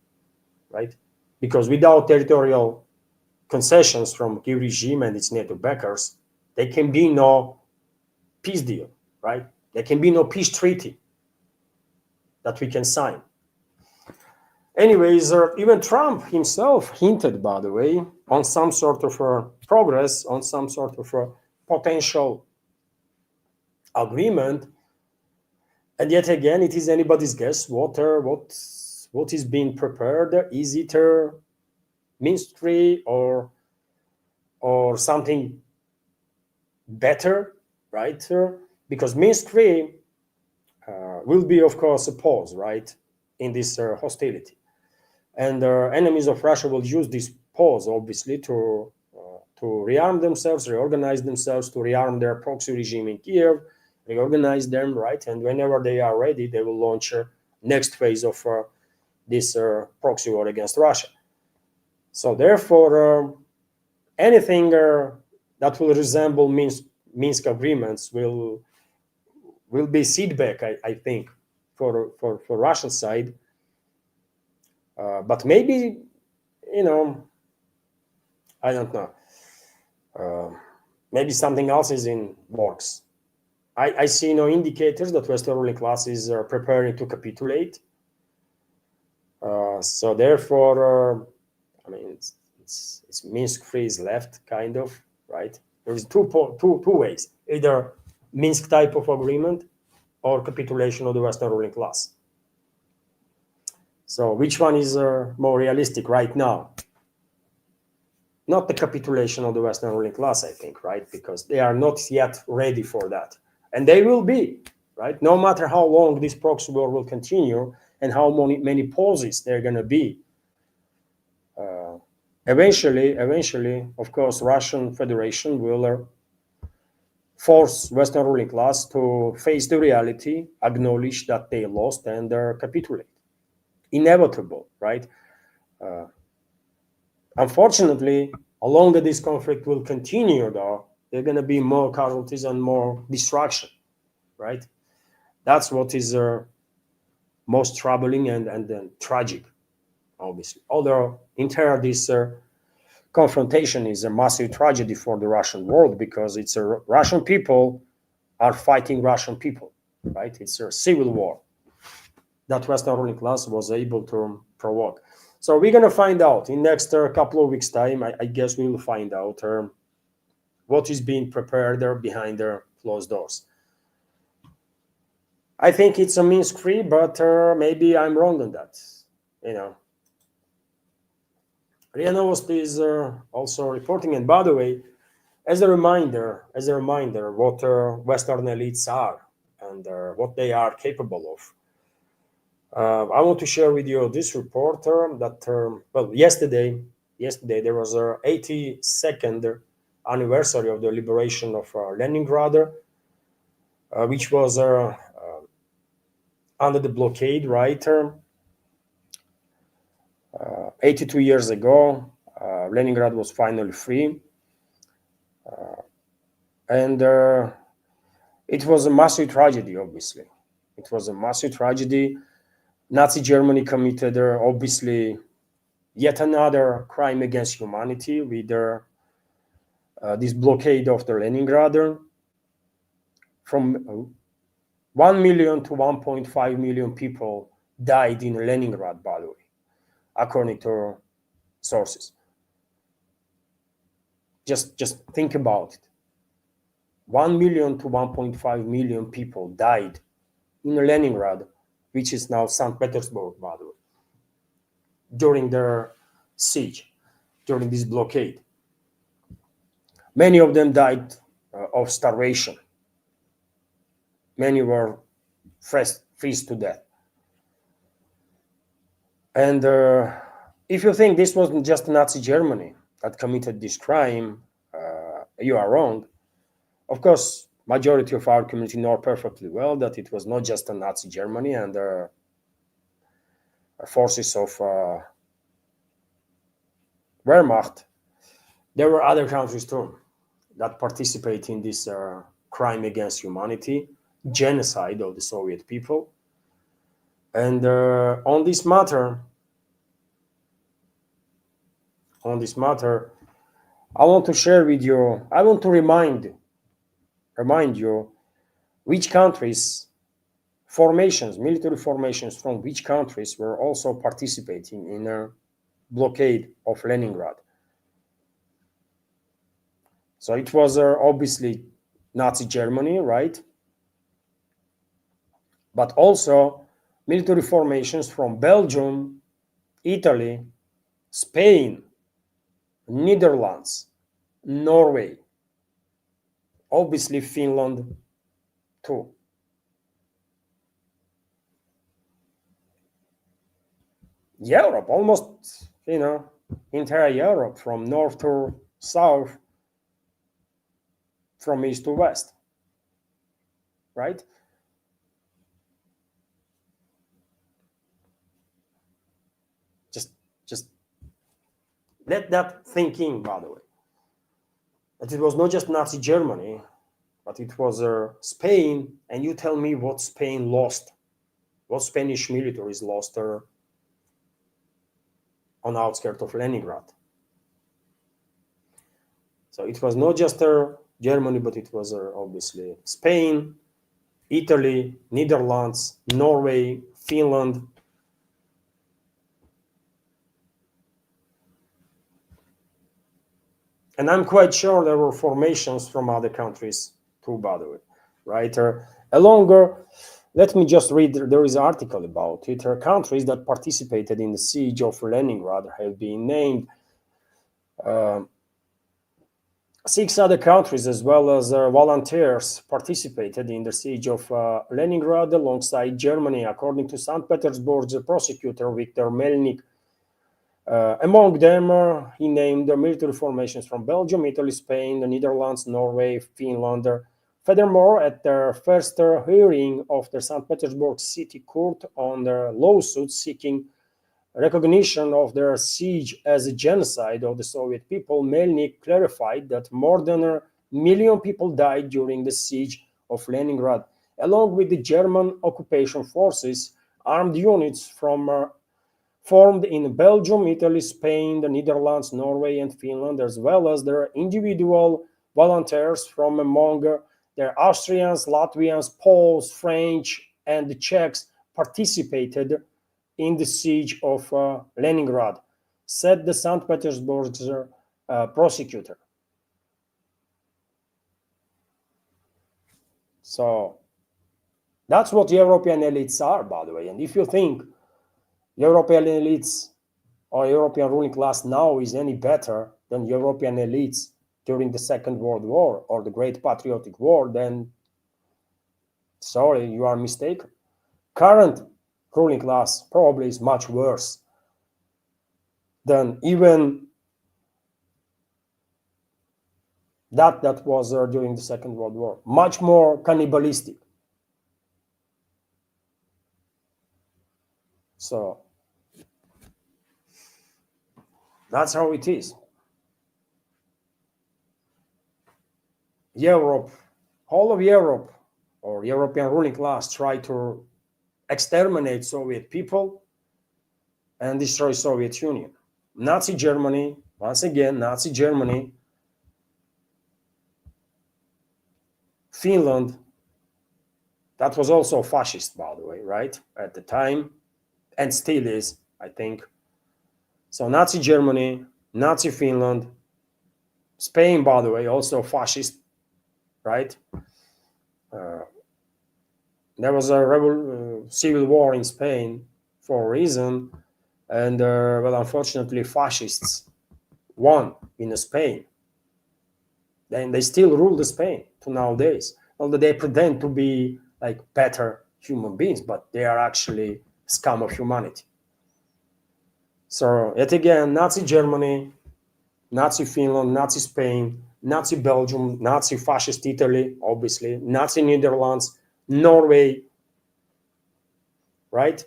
right? Because without territorial concessions from Kyiv regime and its NATO backers, there can be no peace deal, right? There can be no peace treaty that we can sign. Anyways, even Trump himself hinted, by the way, on some sort of progress, on some sort of potential agreement. And yet again, it is anybody's guess what is being prepared. Is it Minsk-3 or something better, right? Because Minsk-3 will be, of course, a pause, right, in this hostility. And enemies of Russia will use this pause, obviously, to rearm themselves, reorganize themselves, to rearm their proxy regime in Kiev, reorganize them, right? And whenever they are ready, they will launch a next phase of this proxy war against Russia. So therefore, anything that will resemble Minsk agreements will be setback, I think, for Russian side. But maybe, I don't know. Maybe something else is in works. I see no indicators that Western ruling classes are preparing to capitulate. So therefore, I mean, it's Minsk-3 is left, kind of, right? There is two ways: either Minsk type of agreement or capitulation of the Western ruling class. So which one is more realistic right now? Not the capitulation of the Western ruling class, I think, right? Because they are not yet ready for that. And they will be, right? No matter how long this proxy war will continue and how many pauses there are going to be. Eventually, of course, Russian Federation will force Western ruling class to face the reality, acknowledge that they lost, and capitulate. Inevitable, right? Unfortunately, along this conflict will continue, though, there are going to be more casualties and more destruction, right? That's what is most troubling and tragic, obviously. Although entire this confrontation is a massive tragedy for the Russian world, because it's Russian people are fighting Russian people, right? It's a civil war that Western ruling class was able to provoke. So we're going to find out in next couple of weeks' time. I guess we will find out what is being prepared there behind their closed doors. I think it's a Minsk-3, but maybe I'm wrong on that. RIA Novosti is also reporting, and by the way, as a reminder, what Western elites are and what they are capable of. I want to share with you this report that, well, yesterday there was an 82nd anniversary of the liberation of Leningrad. which was under the blockade, right? 82 years ago, Leningrad was finally free. And it was a massive tragedy, obviously. It was a massive tragedy. Nazi Germany committed, obviously, yet another crime against humanity with this blockade of the Leningrad. From 1 million to 1.5 million people died in Leningrad, by the way, according to sources. Just think about it. 1 million to 1.5 million people died in Leningrad, which is now St. Petersburg, by the way, during their siege, during this blockade. Many of them died of starvation. Many were freeze to death. And if you think this wasn't just Nazi Germany that committed this crime, you are wrong. Of course, majority of our community know perfectly well that it was not just a Nazi Germany and forces of Wehrmacht. There were other countries too that participate in this crime against humanity, genocide of the Soviet people. And on this matter, I want to share with you, I want to remind you which countries, formations, military formations from which countries were also participating in a blockade of Leningrad. So it was obviously Nazi Germany, right? But also military formations from Belgium, Italy, Spain, Netherlands, Norway, obviously Finland too. Europe, almost, entire Europe, from north to south, from east to west, right? Just let that think in, by the way. That it was not just Nazi Germany, but it was Spain, and you tell me what Spain lost, what Spanish militaries lost on the outskirts of Leningrad. So it was not just Germany, but it was obviously Spain, Italy, Netherlands, Norway, Finland. And I'm quite sure there were formations from other countries too, by the way, right? Let me just read, there is an article about it. Countries that participated in the siege of Leningrad have been named. 6 other countries, as well as volunteers, participated in the siege of Leningrad alongside Germany, according to St. Petersburg's prosecutor Viktor Melnik. Among them, he named the military formations from Belgium, Italy, Spain, the Netherlands, Norway, Finland. Furthermore, at their first hearing of the St. Petersburg City Court on the lawsuit seeking recognition of their siege as a genocide of the Soviet people, Melnik clarified that more than 1 million people died during the siege of Leningrad. Along with the German occupation forces, armed units formed in Belgium, Italy, Spain, the Netherlands, Norway, and Finland, as well as their individual volunteers from among their Austrians, Latvians, Poles, French, and the Czechs participated in the siege of Leningrad, said the St. Petersburg prosecutor. So that's what European elites are, by the way. And if you think European elites or European ruling class now is any better than European elites during the Second World War or the Great Patriotic War, then sorry, you are mistaken. Current ruling class probably is much worse than even That was during the Second World War. Much more cannibalistic. So that's how it is. Europe, all of Europe, or European ruling class, tried to exterminate Soviet people and destroy Soviet Union. Nazi Germany, once again, Nazi Germany, Finland, that was also fascist, by the way, right? At the time, and still is, I think. So Nazi Germany, Nazi Finland, Spain, by the way, also fascist, right? There was a civil war in Spain for a reason, and well, unfortunately, fascists won in Spain. Then they still rule the Spain to nowadays. Although they pretend to be like better human beings, but they are actually scum of humanity. So yet again, Nazi Germany, Nazi Finland, Nazi Spain, Nazi Belgium, Nazi fascist Italy, obviously, Nazi Netherlands, Norway, right?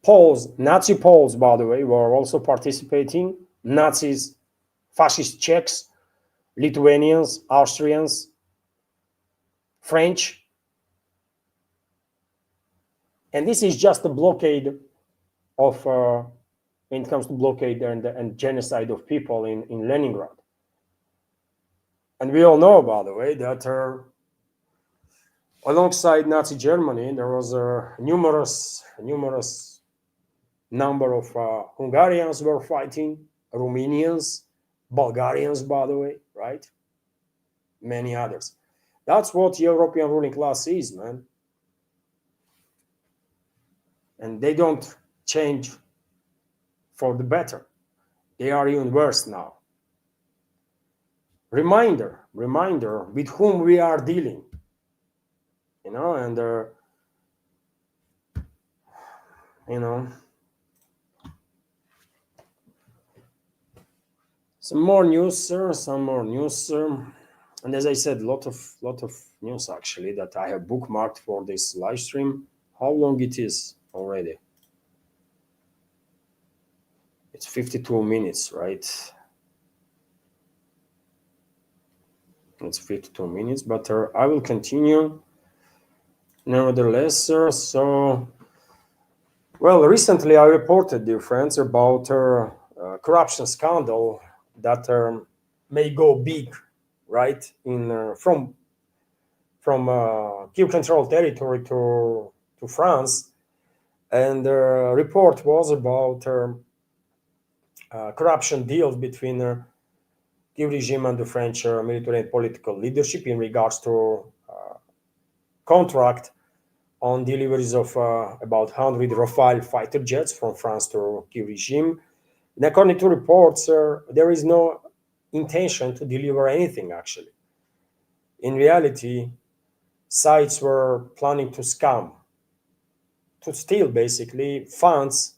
Poles, Nazi Poles, by the way, were also participating. Nazis, fascist Czechs, Lithuanians, Austrians, French. And this is just a blockade of, when it comes to blockade and genocide of people in Leningrad. And we all know, by the way, that alongside Nazi Germany, there was a numerous number of Hungarians were fighting, Romanians, Bulgarians, by the way, right? Many others. That's what European ruling class is, man. And they don't change for the better. They are even worse now. Reminder, with whom we are dealing, you know, and you know, some more news, and as I said, lot of news actually that I have bookmarked for this live stream. How long it is already? It's 52 minutes, right? It's 52 minutes, but I will continue nevertheless. So, well, recently I reported, dear friends, about a corruption scandal that may go big, right? In from Kiev controlled territory to France, and the report was about corruption deals between Kiev regime and the French military and political leadership in regards to contract on deliveries of about 100 Rafale fighter jets from France to Kiev regime. And according to reports, there is no intention to deliver anything, actually. In reality, sites were planning to scam, to steal basically funds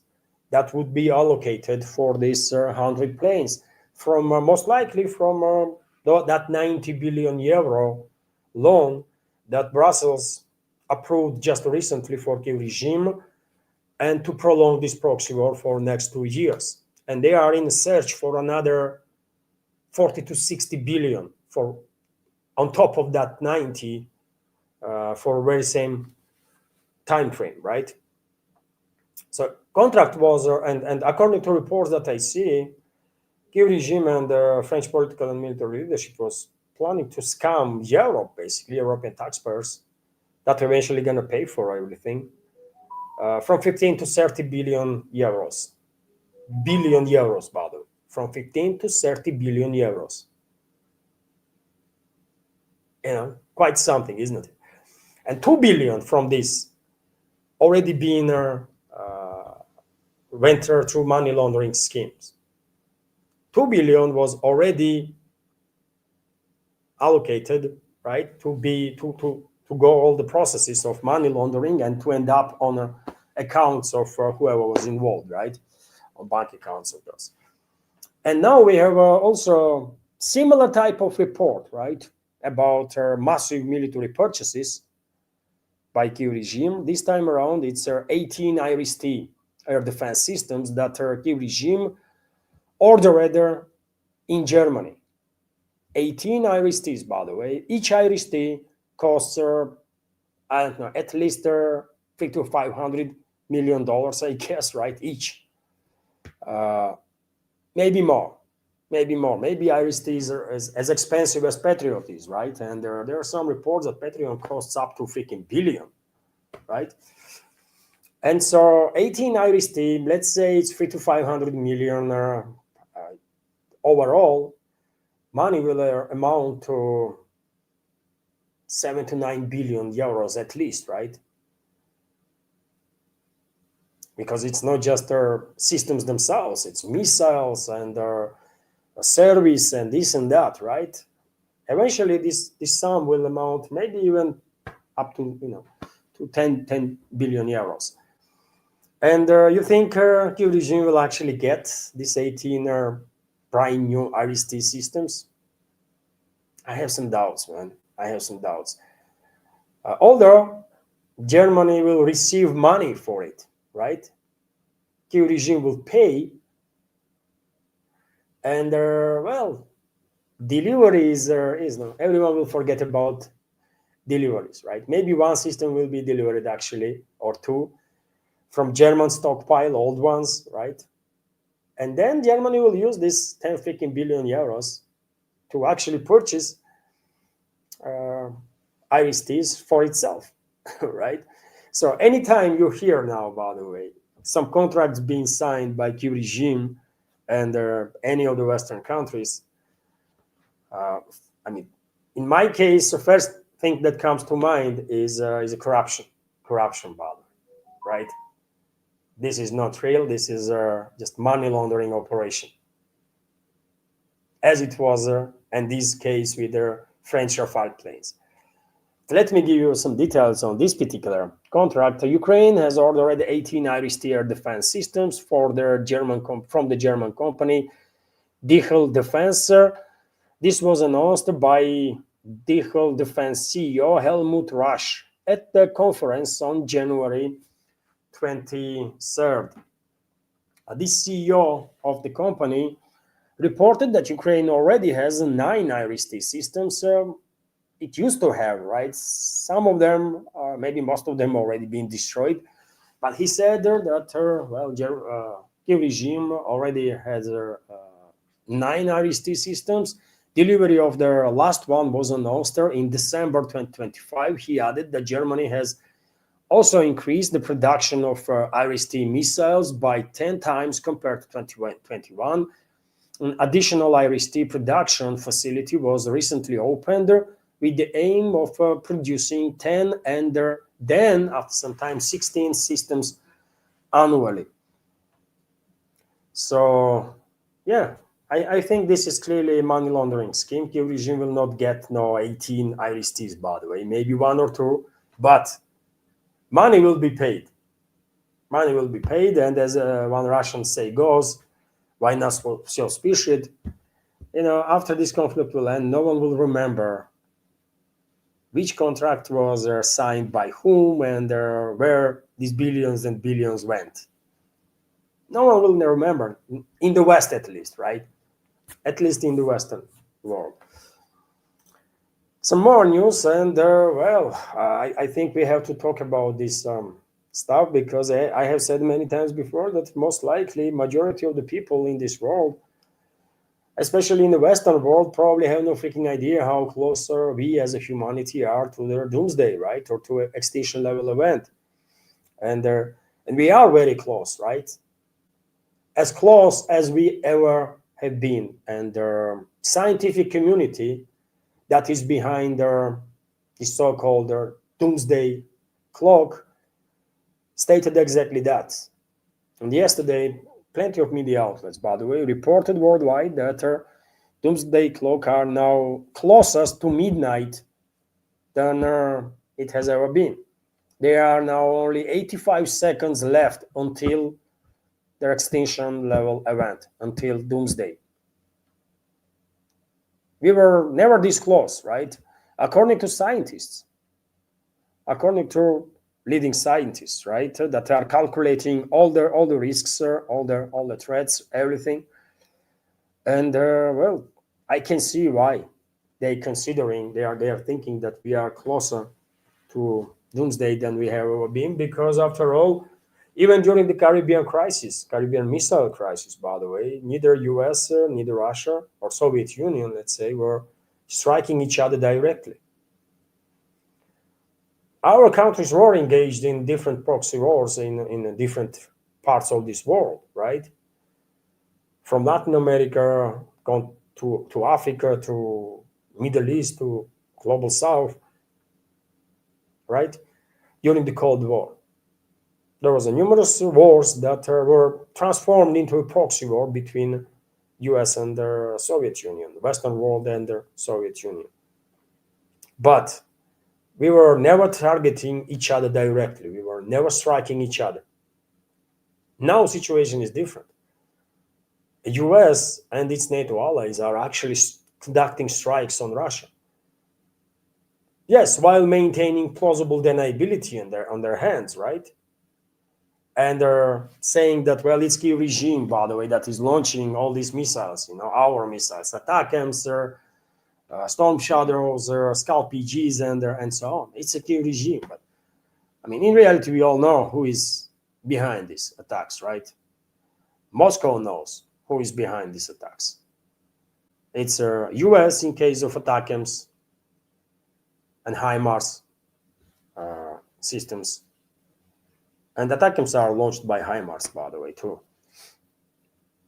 that would be allocated for these 100 planes, from most likely from that 90 billion euro loan that Brussels approved just recently for Kiev regime, and to prolong this proxy war for next 2 years. And they are in search for another 40 to 60 billion for on top of that 90 for very same time frame, right? So contract was, and according to reports that I see, Kiev regime and the French political and military leadership was planning to scam Europe, basically European taxpayers, that are eventually going to pay for everything, from 15 to 30 billion euros. Billion euros, by the way, from 15 to 30 billion euros. You know, quite something, isn't it? And 2 billion from this already being went through money laundering schemes. 2 billion was already allocated, right, to go all the processes of money laundering and to end up on accounts of whoever was involved, right, on bank accounts of those. And now we have also Similar type of report, right, about massive military purchases by Kyiv regime. This time around, it's 18 IRIS-T air defense systems that Kyiv regime ordered in Germany. 18 IRIS-Ts, by the way. Each IRIS-T costs, I don't know, at least $300 to $500 million, I guess, right? Each. Maybe more. Maybe IRIS-Ts are as expensive as Patriot is, right? And there are some reports that Patriot costs up to freaking billion, right? And so 18 IRIS-T, let's say it's 300 to 500 million overall. Money will amount to 7 to 9 billion euros at least, right? Because it's not just their systems themselves, it's missiles and service and this and that, right? Eventually, this sum will amount maybe even up to to 10 billion euros. And you think Kyiv regime will actually get these 18 brand new IRIS-T systems? I have some doubts, man. I have some doubts. Although Germany will receive money for it, right? Kyiv regime will pay, and well, deliveries is no. Everyone will forget about deliveries, right? Maybe one system will be delivered actually, or two, from German stockpile, old ones, right? And then Germany will use this 10 freaking billion euros to actually purchase IRIS-Ts for itself, right? So anytime you hear now, by the way, some contracts being signed by Kyiv regime and any of the Western countries, I mean, in my case, the first thing that comes to mind is a corruption battle, right? This is not real. This is just money laundering operation, as it was in this case with the French Rafale planes. Let me give you some details on this particular contract. Ukraine has ordered 18 IRIS-T air defense systems for their from the German company DHL Defense. This was announced by DHL Defense CEO Helmut Rasch at the conference on January 23rd. The CEO of the company reported that Ukraine already has 9 IRIS-T systems. It used to have, right? Some of them, maybe most of them, already been destroyed. But he said that, well, Kyiv regime already has 9 IRIS-T systems. Delivery of their last one was announced in December 2025. He added that Germany has also increased the production of IRIS-T missiles by 10 times compared to 2021. An additional IRIS-T production facility was recently opened with the aim of producing 10 and then, after some time, 16 systems annually. So, yeah, I think this is clearly a money laundering scheme. Kyiv regime will not get 18 IRIS-Ts, by the way, maybe 1 or 2, but money will be paid. Money will be paid, and as one Russian say goes, why not so species? After this conflict will end, no one will remember which contract was signed by whom and where these billions and billions went. No one will remember, in the West at least, right? At least in the Western world. Some more news, and well, I think we have to talk about this stuff, because I have said many times before that most likely majority of the people in this world, especially in the Western world, probably have no freaking idea how closer we as a humanity are to their doomsday, right? Or to an extinction level event. And we are very close, right? As close as we ever have been. And the scientific community that is behind the so-called doomsday clock stated exactly that. And yesterday, plenty of media outlets, by the way, reported worldwide that doomsday clock are now closest to midnight than it has ever been. There are now only 85 seconds left until their extinction level event, until doomsday. We were never this close, right? According to scientists, according to leading scientists, right, that are calculating all the risks, all the threats, everything. And well, I can see why they are thinking that we are closer to doomsday than we have ever been, because after all, even during the Caribbean missile crisis, by the way, neither US, neither Russia or Soviet Union, let's say, were striking each other directly. Our countries were engaged in different proxy wars in different parts of this world, right? From Latin America to Africa to Middle East to Global South, right? During the Cold War, there was a numerous wars that were transformed into a proxy war between US and the Soviet Union, the Western world and the Soviet Union. But we were never targeting each other directly. We were never striking each other. Now situation is different. The US and its NATO allies are actually conducting strikes on Russia. Yes, while maintaining plausible deniability on their hands, right? And they're saying that, well, it's key regime, by the way, that is launching all these missiles, our missiles, ATACMS, Storm Shadows, Scalp PGs, and so on. It's a key regime. But, I mean, in reality, we all know who is behind these attacks, right? Moscow knows who is behind these attacks. It's US in case of ATACMS and HIMARS systems. And ATACMS are launched by HIMARS, by the way, too.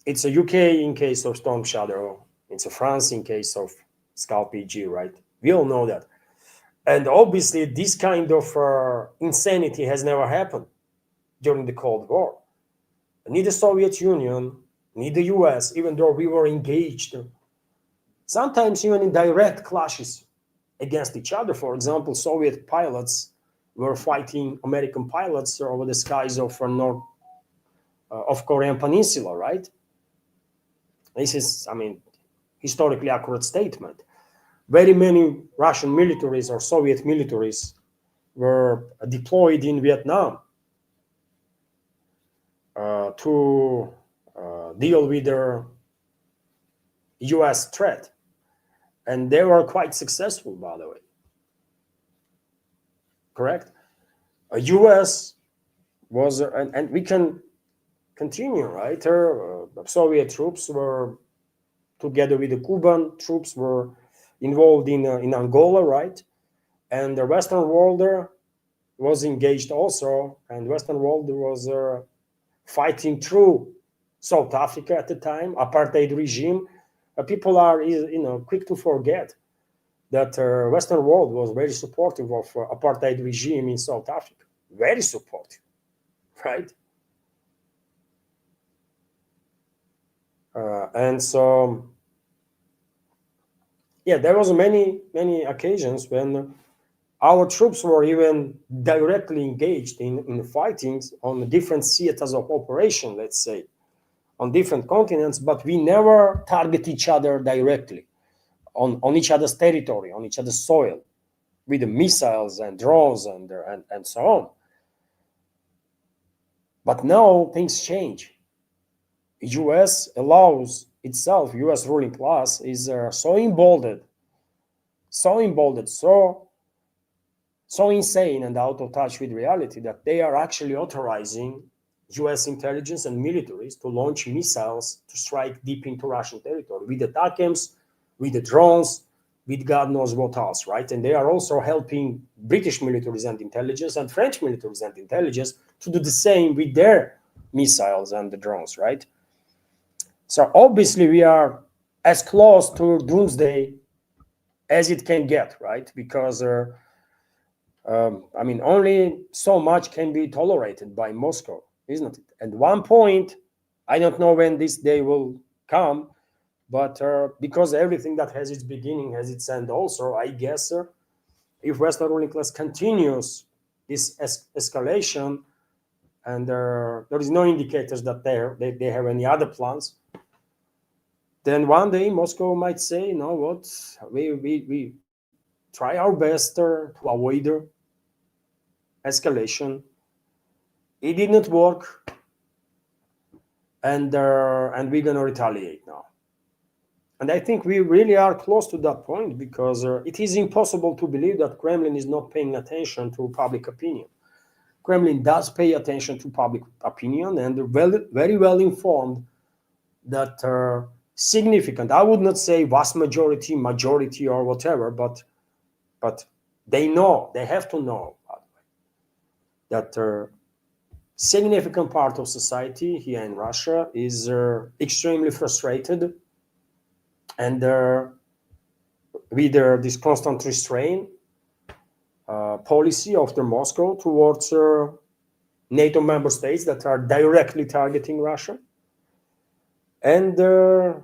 It's a UK in case of Storm Shadow. It's a France in case of Scalp PG, right? We all know that. And obviously, this kind of insanity has never happened during the Cold War. Neither Soviet Union, neither US, even though we were engaged, sometimes even in direct clashes against each other. For example, Soviet pilots were fighting American pilots over the skies of Korean Peninsula, right? This is, I mean, historically accurate statement. Very many Russian militaries or Soviet militaries were deployed in Vietnam to deal with the US threat. And they were quite successful, by the way. Correct? US was, and we can continue, right? Soviet troops were, together with the Cuban troops, were involved in Angola, right? And the Western world was engaged also, and Western world was fighting through South Africa at the time, apartheid regime. People are, quick to forget that Western world was very supportive of apartheid regime in South Africa. Very supportive, right? And so, yeah, there was many occasions when our troops were even directly engaged in fightings on different theaters of operation, let's say, on different continents, but we never target each other directly on each other's territory, on each other's soil, with the missiles and drones and so on. But now things change. US allows itself, US ruling class is so emboldened, so insane and out of touch with reality that they are actually authorizing US intelligence and militaries to launch missiles to strike deep into Russian territory with the ATACMS, with the drones, with God knows what else, right? And they are also helping British militaries and intelligence and French militaries and intelligence to do the same with their missiles and the drones, right? So obviously we are as close to doomsday as it can get, right? Because only so much can be tolerated by Moscow, isn't it? At one point, I don't know when this day will come, but because everything that has its beginning has its end also, I guess if Western ruling class continues this escalation, and there is no indicators that they have any other plans, then one day Moscow might say, you know what, we try our best to avoid escalation. It did not work, and we're gonna retaliate now. And I think we really are close to that point, because it is impossible to believe that Kremlin is not paying attention to public opinion. Kremlin does pay attention to public opinion, and they're very well informed that significant, I would not say vast majority or whatever, but they know, they have to know, by the way, that significant part of society here in Russia is extremely frustrated, and with this constant restraint policy of the Moscow towards NATO member states that are directly targeting Russia, and are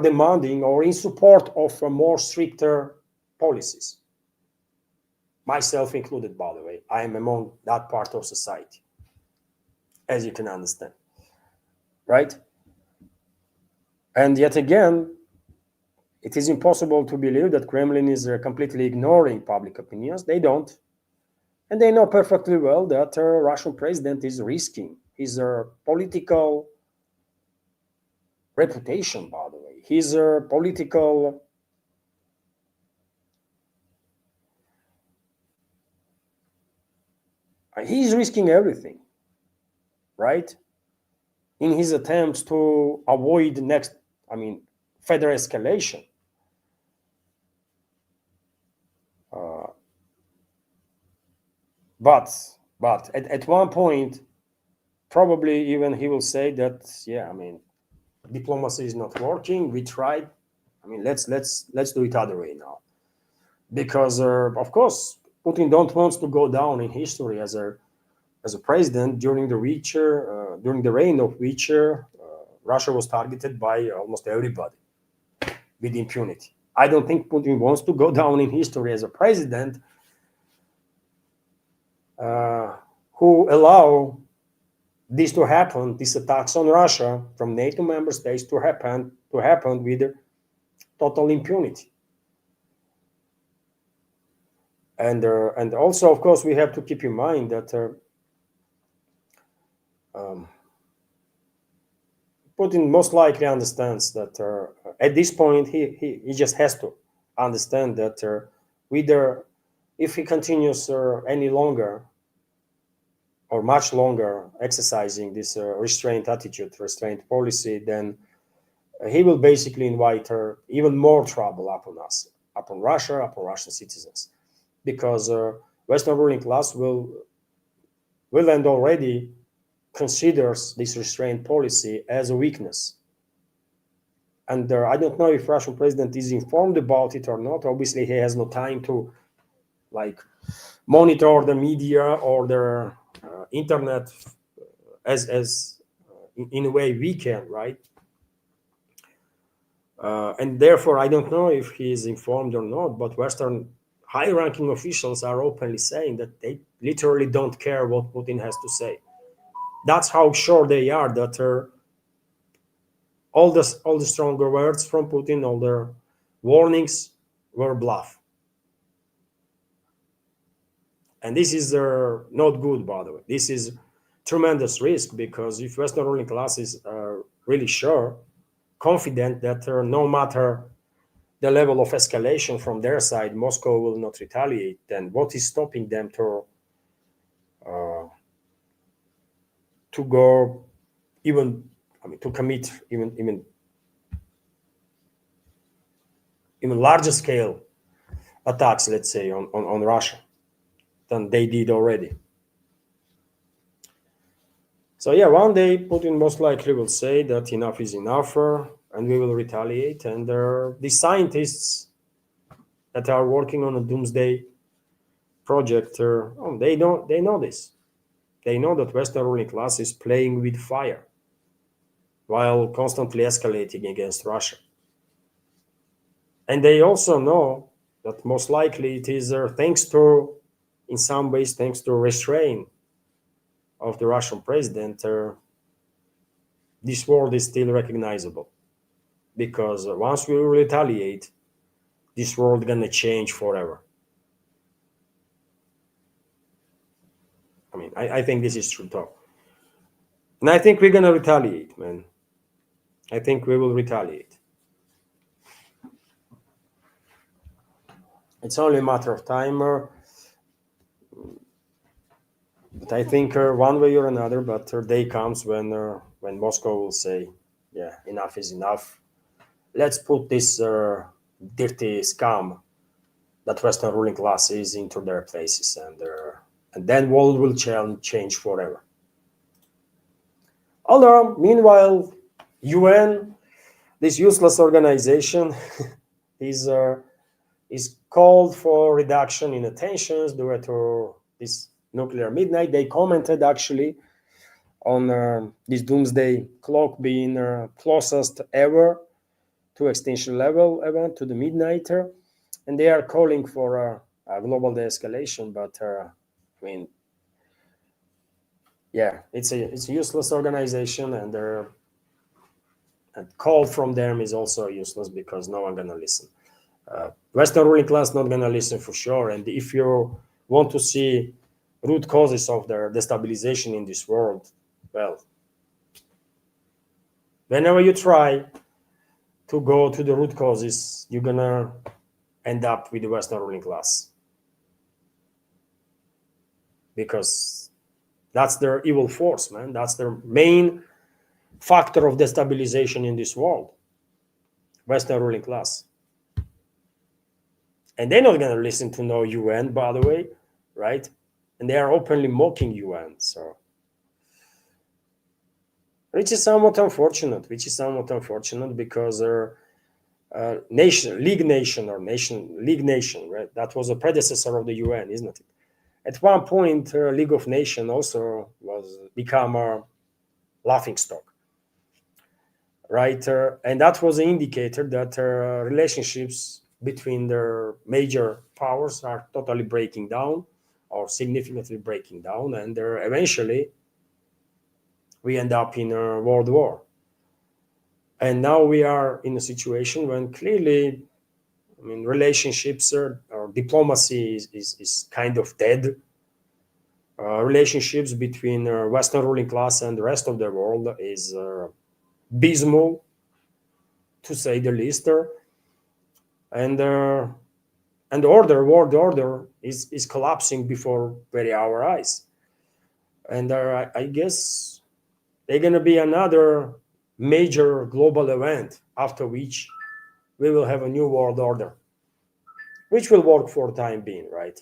demanding or in support of more stricter policies. Myself included, by the way. I am among that part of society, as you can understand, right? And yet again, it is impossible to believe that Kremlin is completely ignoring public opinions. They don't. And they know perfectly well that Russian president is risking his political reputation, by the way. His political he's risking everything, right? In his attempts to avoid further escalation. But at one point, probably even he will say that, yeah, diplomacy is not working. We tried. Let's do it other way now, because of course Putin don't wants to go down in history as a president during the reign of which Russia was targeted by almost everybody with impunity. I don't think Putin wants to go down in history as a president who allow this to happen, these attacks on Russia from NATO member states to happen with total impunity. And also, of course, we have to keep in mind that Putin most likely understands that at this point he just has to understand that whether if he continues any longer or much longer exercising this restraint attitude, restraint policy, then he will basically invite even more trouble upon us, upon Russia, upon Russian citizens, because Western ruling class will and already considers this restraint policy as a weakness. And I don't know if Russian president is informed about it or not. Obviously, he has no time to monitor the media or the internet as in a way we can, right? And therefore, I don't know if he is informed or not, but Western high-ranking officials are openly saying that they literally don't care what Putin has to say. That's how sure they are that all the stronger words from Putin, all their warnings were bluff. And this is not good, by the way. This is tremendous risk, because if Western ruling class is really sure, confident that no matter the level of escalation from their side, Moscow will not retaliate, then what is stopping them to go even, to commit even larger scale attacks, let's say, on Russia than they did already. So yeah, one day Putin most likely will say that enough is enough, and we will retaliate. And the scientists that are working on a doomsday project, they know this. They know that Western ruling class is playing with fire while constantly escalating against Russia. And they also know that most likely it is in some ways, thanks to restraint of the Russian president, this world is still recognizable. because once we retaliate, this world gonna change forever. I mean, I think this is true talk, and I think we're gonna retaliate, man. I think we will retaliate. It's only a matter of time, but I think one way or another. But day comes when Moscow will say, "Yeah, enough is enough. Let's put this dirty scum that Western ruling class is into their places, and then world will change forever." Although, meanwhile, UN, this useless organization, is is called for reduction in the tensions due to this nuclear midnight. They commented actually on this doomsday clock being closest ever to extinction level event to the midnighter, and they are calling for a global de-escalation. But I mean, yeah, it's a useless organization, and their call from them is also useless because no one gonna listen. Western ruling class not gonna listen for sure. And if you want to see root causes of their destabilization in this world, well, whenever you try to go to the root causes, you're gonna end up with the Western ruling class because that's their evil force, man. That's their main factor of destabilization in this world, Western ruling class. And they're not gonna listen to no UN, by the way, right? And they are openly mocking UN. So, which is somewhat unfortunate. Because league nation, right? That was a predecessor of the UN, isn't it? At one point, League of Nations also was become a laughing stock, right? And that was an indicator that relationships between the major powers are totally breaking down or significantly breaking down, and eventually we end up in a world war. And now we are in a situation when clearly, I mean, relationships or diplomacy is kind of dead. Relationships between Western ruling class and the rest of the world is abysmal, to say the least. And world order is collapsing before very our eyes. And I guess they're going to be another major global event after which we will have a new world order, which will work for the time being, right?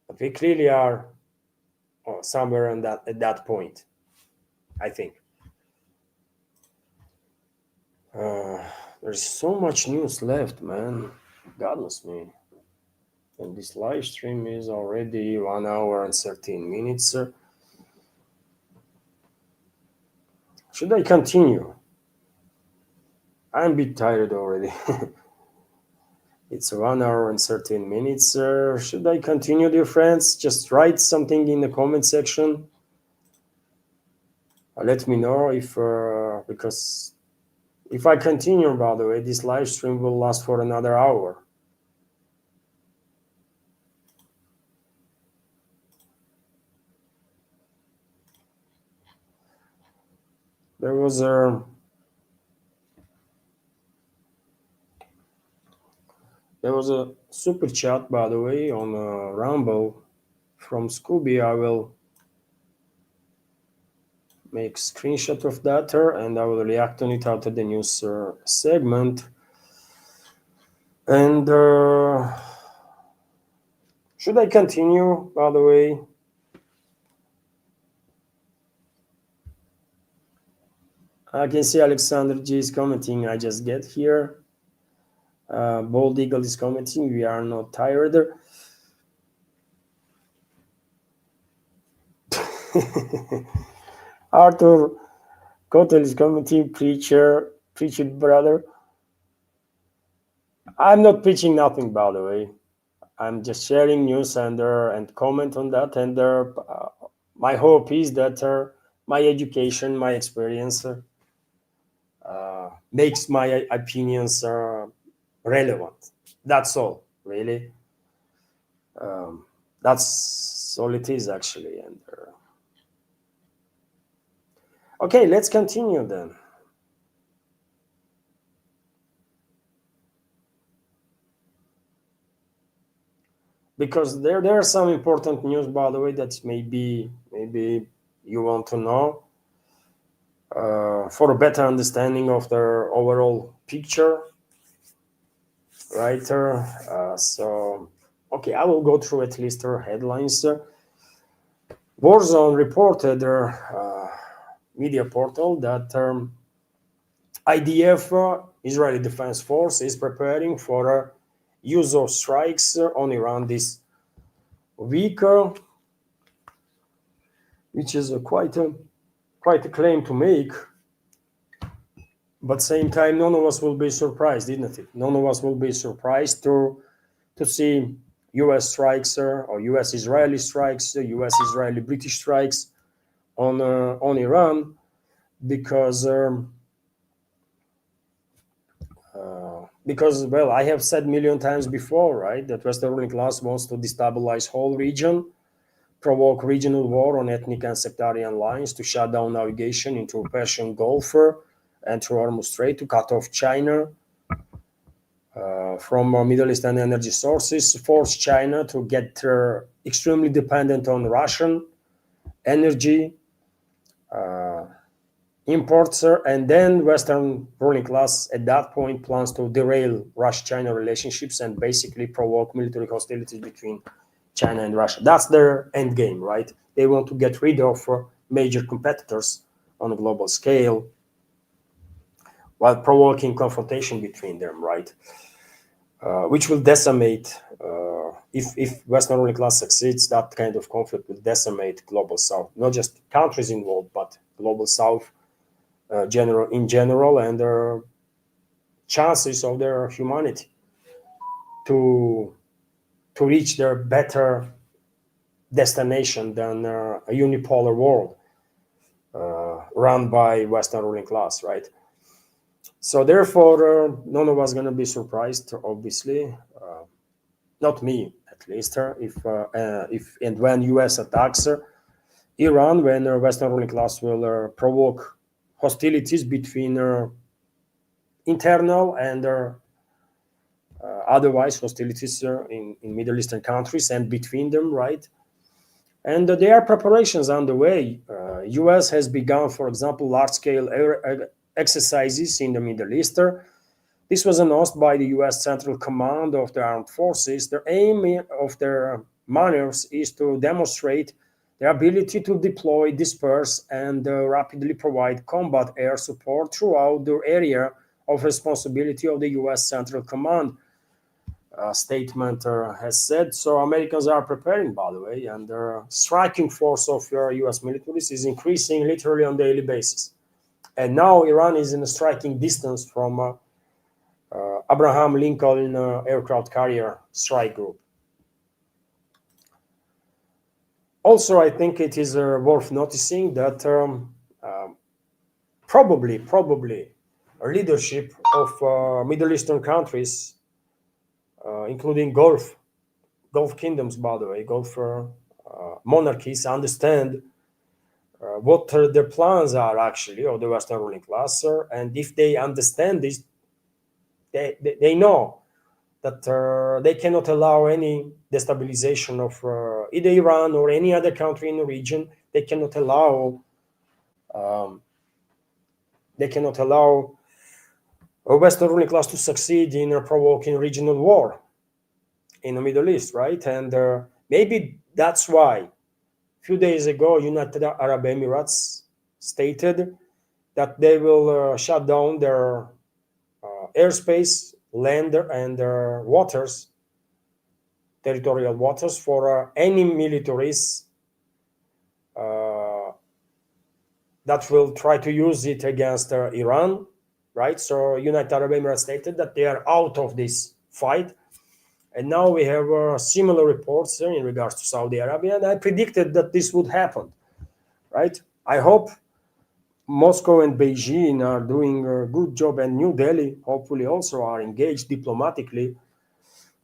But we clearly are somewhere at that point, I think. There's so much news left, man. Goodness me. And this live stream is already 1 hour and 13 minutes. Should I continue? I'm a bit tired already. It's 1 hour and 13 minutes. Should I continue, dear friends? Just write something in the comment section. Let me know if, because if I continue, by the way, this live stream will last for another hour. There was a super chat, by the way, on Rumble from Scooby. I will make screenshot of that and I will react on it after the news segment. And should I continue, by the way? I can see Alexander G is commenting. I just get here. Bold Eagle is commenting. We are not tired. Arthur Kotel is commenting. Preach it, brother. I'm not preaching nothing, by the way. I'm just sharing news and comment on that. And my hope is that my education, my experience makes my opinions relevant. That's all, really. That's all it is, actually. And okay, let's continue then. Because there are some important news, by the way, that maybe you want to know for a better understanding of the overall picture, right? So, okay, I will go through at least her headlines. Warzone reported media portal that IDF, Israeli Defense Force, is preparing for use of strikes on Iran this week, which is quite a claim to make. But same time, none of us will be surprised, isn't it? None of us will be surprised to see U.S. strikes or U.S. Israeli strikes, U.S. Israeli British strikes on Iran, because well, I have said a million times before, right, that Western ruling class wants to destabilize whole region, provoke regional war on ethnic and sectarian lines, to shut down navigation into Persian Gulf and through Hormuz Strait, to cut off China from Middle Eastern energy sources, force China to get extremely dependent on Russian energy imports, and then Western ruling class at that point plans to derail Russia-China relationships and basically provoke military hostilities between China and Russia. That's their end game, right? They want to get rid of major competitors on a global scale while provoking confrontation between them, right? Which will decimate, if Western ruling class succeeds, that kind of conflict will decimate global South, not just countries involved, but global South in general, and their chances of their humanity to reach their better destination than a unipolar world run by Western ruling class, right? So therefore, none of us going to be surprised, obviously, not me at least, if and when U.S. attacks Iran, when Western ruling class will provoke hostilities between internal and otherwise hostilities in Middle Eastern countries and between them, right? And there are preparations underway. U.S. has begun, for example, large-scale exercises in the Middle East. This was announced by the U.S. Central Command of the Armed Forces. The aim of their maneuvers is to demonstrate their ability to deploy, disperse, and rapidly provide combat air support throughout the area of responsibility of the U.S. Central Command. Statement has said. So Americans are preparing, by the way, and the striking force of U.S. militaries is increasing literally on a daily basis. And now Iran is in a striking distance from Abraham Lincoln aircraft carrier strike group. Also, I think it is worth noticing that probably a leadership of Middle Eastern countries, including Gulf kingdoms, by the way, Gulf monarchies, understand what their plans are actually of the Western ruling class, and if they understand this, they know that they cannot allow any destabilization of either Iran or any other country in the region. They cannot allow a Western ruling class to succeed in provoking regional war in the Middle East, right? And maybe that's why a few days ago, United Arab Emirates stated that they will shut down their airspace, land, and waters, territorial waters, for any militaries that will try to use it against Iran, right? So United Arab Emirates stated that they are out of this fight. And now we have similar reports in regards to Saudi Arabia, and I predicted that this would happen, right? I hope Moscow and Beijing are doing a good job, and New Delhi hopefully also are engaged diplomatically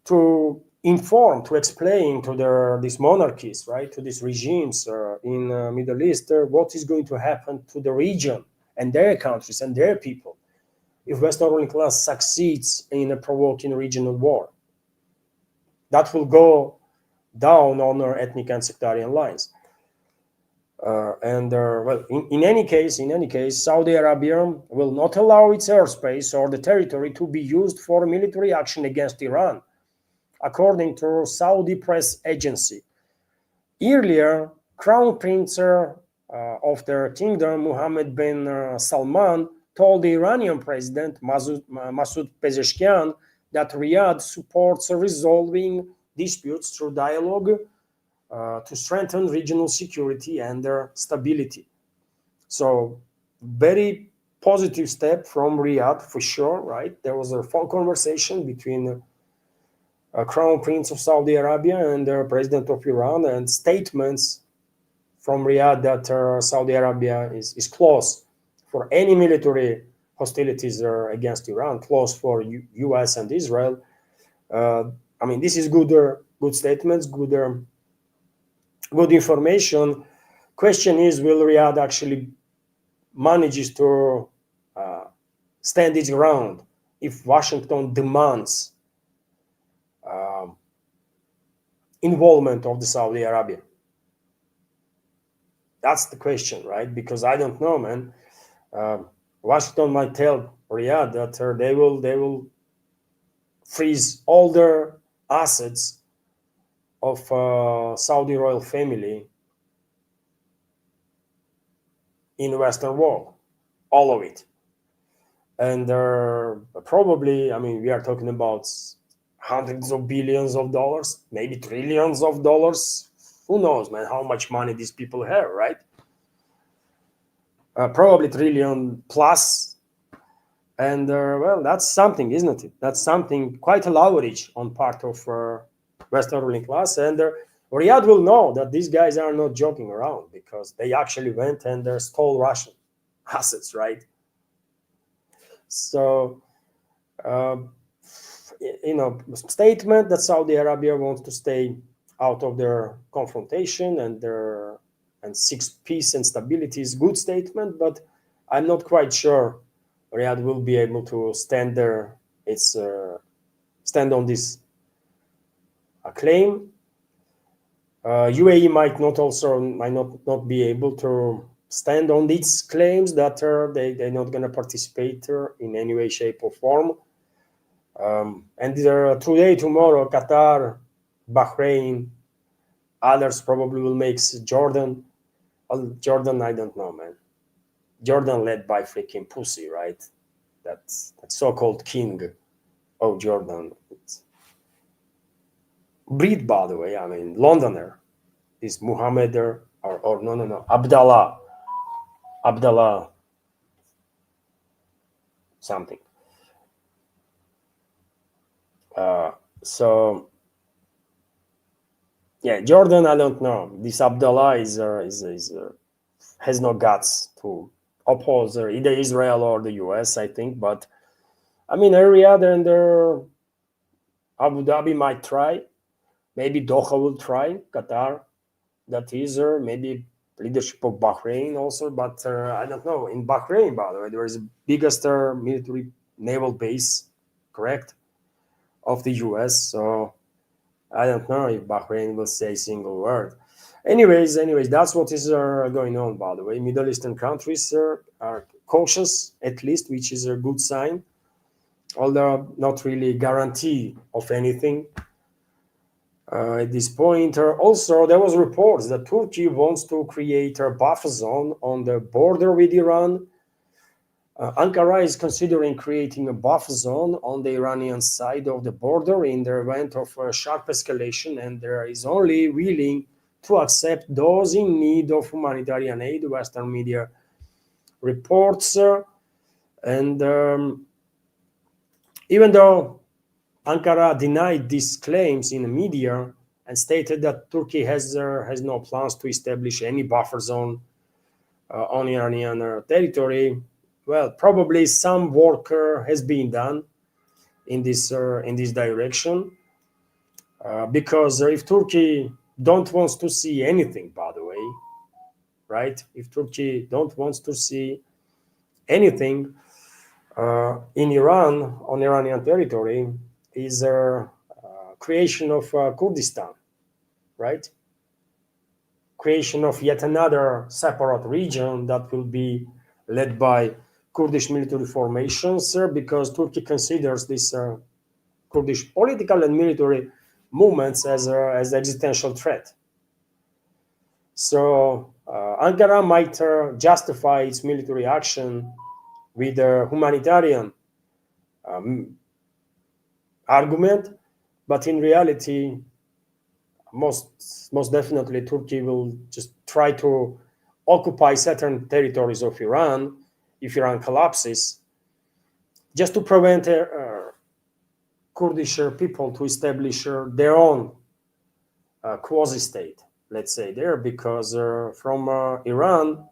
to inform, to explain to these monarchies, right, to these regimes in Middle East, what is going to happen to the region and their countries and their people if Western ruling class succeeds in a provoking regional war. That will go down on our ethnic and sectarian lines. Well, in any case, Saudi Arabia will not allow its airspace or the territory to be used for military action against Iran, according to Saudi press agency. Earlier, Crown Prince of their kingdom, Mohammed bin Salman, told the Iranian president, Masoud Pezeshkian, that Riyadh supports resolving disputes through dialogue to strengthen regional security and their stability. So, very positive step from Riyadh for sure, right? There was a phone conversation between Crown Prince of Saudi Arabia and the President of Iran, and statements from Riyadh that Saudi Arabia is close for any military hostilities against Iran, close for US and Israel. I mean, this is good statements, good information. Question is, will Riyadh actually manages to stand its ground if Washington demands involvement of the Saudi Arabia? That's the question, right? Because I don't know, man. Washington might tell Riyadh that they will freeze all their assets of Saudi royal family in the Western world, all of it. And probably, I mean, we are talking about hundreds of billions of dollars, maybe trillions of dollars. Who knows, man, how much money these people have, right? Probably trillion plus. And well, that's something, isn't it? That's something, quite a leverage on part of Western ruling class. And Riyadh will know that these guys are not joking around, because they actually went and stole Russian assets, right? So, statement that Saudi Arabia wants to stay out of their confrontation and seeks peace and stability is good statement, but I'm not quite sure Riyadh will be able to stand on this claim. UAE might not be able to stand on its claims that they're not going to participate in any way, shape, or form. And today, tomorrow, Qatar, Bahrain, others probably will make Jordan. Jordan, I don't know, man. Jordan led by freaking pussy, right? That's so-called king of Jordan. It's breed, by the way. I mean, Londoner. Is Muhammad or no, Abdullah something. So yeah, Jordan, I don't know. This Abdullah has no guts to oppose either Israel or the US, I think. But I mean, Riyadh and Abu Dhabi might try. Maybe Doha will try. Qatar, that is, maybe leadership of Bahrain also. But I don't know. In Bahrain, by the way, there is the biggest military naval base, correct, of the US. So I don't know if Bahrain will say a single word. Anyways, that's what is going on, by the way. Middle Eastern countries are cautious, at least, which is a good sign, although not really guarantee of anything at this point. Also, there was reports that Turkey wants to create a buffer zone on the border with Iran. Ankara is considering creating a buffer zone on the Iranian side of the border in the event of sharp escalation, and there is only willing to accept those in need of humanitarian aid, Western media reports. And even though Ankara denied these claims in the media and stated that Turkey has no plans to establish any buffer zone on Iranian territory. Well, probably some work has been done in this direction, because if Turkey don't wants to see anything, by the way, right? If Turkey don't wants to see anything in Iran, on Iranian territory, is a creation of Kurdistan, right? Creation of yet another separate region that will be led by Kurdish military formations, because Turkey considers this Kurdish political and military movements as existential threat. So Ankara might justify its military action with a humanitarian argument, but in reality, most definitely, Turkey will just try to occupy certain territories of Iran if Iran collapses, just to prevent Kurdish people to establish their own quasi-state, let's say there, because from Iran,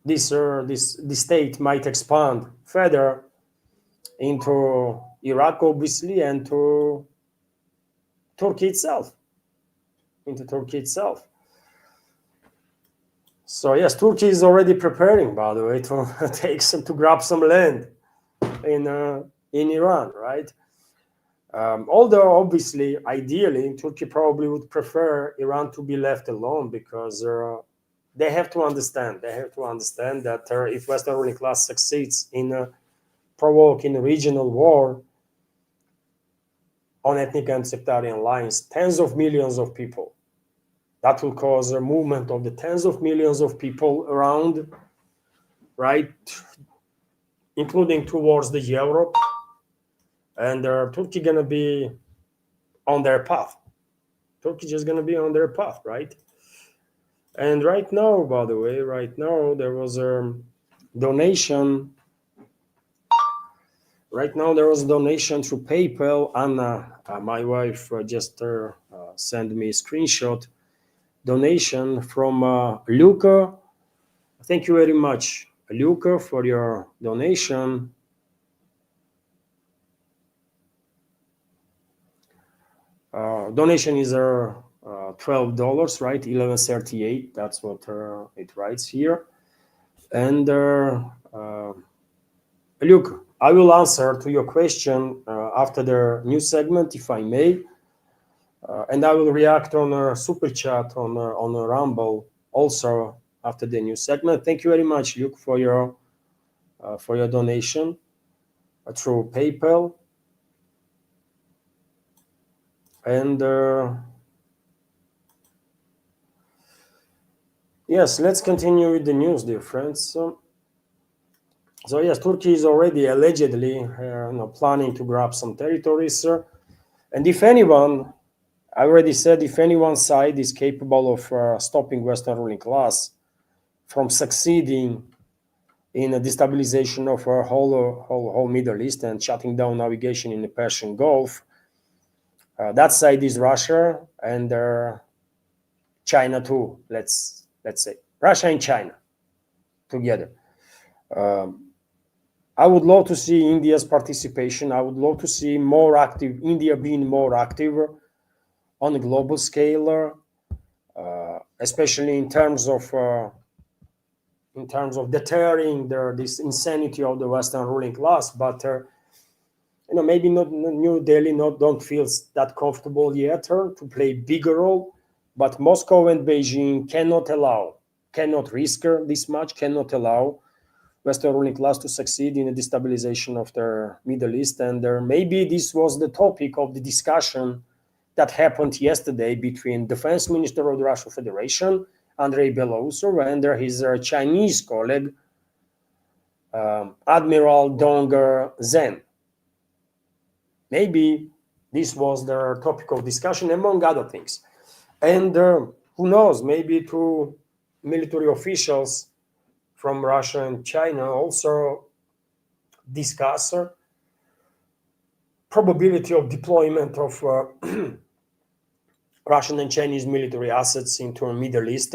this state might expand further into Iraq, obviously, and to Turkey itself, into Turkey itself. So yes, Turkey is already preparing, by the way, to to grab some land in Iran, right? Although obviously, ideally, Turkey probably would prefer Iran to be left alone, because they have to understand. They have to understand that if Western ruling class succeeds in provoking a regional war on ethnic and sectarian lines, tens of millions of people, that will cause a movement of the tens of millions of people around, right, including towards the Europe, and Turkey gonna be on their path. Turkey just gonna be on their path, right? And right now, by the way, there was a donation. Right now, there was a donation through PayPal. Anna, my wife, just sent me a screenshot donation from Luca. Thank you very much, Luca, for your donation. Donation is $12, right? 11.38. That's what it writes here. And Luke, I will answer to your question after the news segment, if I may, and I will react on a super chat on a Rumble also after the news segment. Thank you very much, Luke, for your donation through PayPal. And yes, let's continue with the news, dear friends. So yes, Turkey is already allegedly planning to grab some territories. And if anyone, I already said, if anyone's side is capable of stopping Western ruling class from succeeding in a destabilization of a whole Middle East and shutting down navigation in the Persian Gulf, that side is Russia and China too. Let's say Russia and China together. I would love to see India's participation. I would love to see India being more active on a global scale, especially in terms of deterring this insanity of the Western ruling class. But maybe not New Delhi don't feel that comfortable yet to play bigger role. But Moscow and Beijing cannot risk this much, cannot allow Western ruling class to succeed in the destabilization of the Middle East. And maybe this was the topic of the discussion that happened yesterday between Defense Minister of the Russian Federation, Andrei Belousov, and his Chinese colleague, Admiral Dong Zhen. Maybe this was the topic of discussion, among other things. And who knows, maybe two military officials from Russia and China also discuss probability of deployment of Russian and Chinese military assets into a Middle East,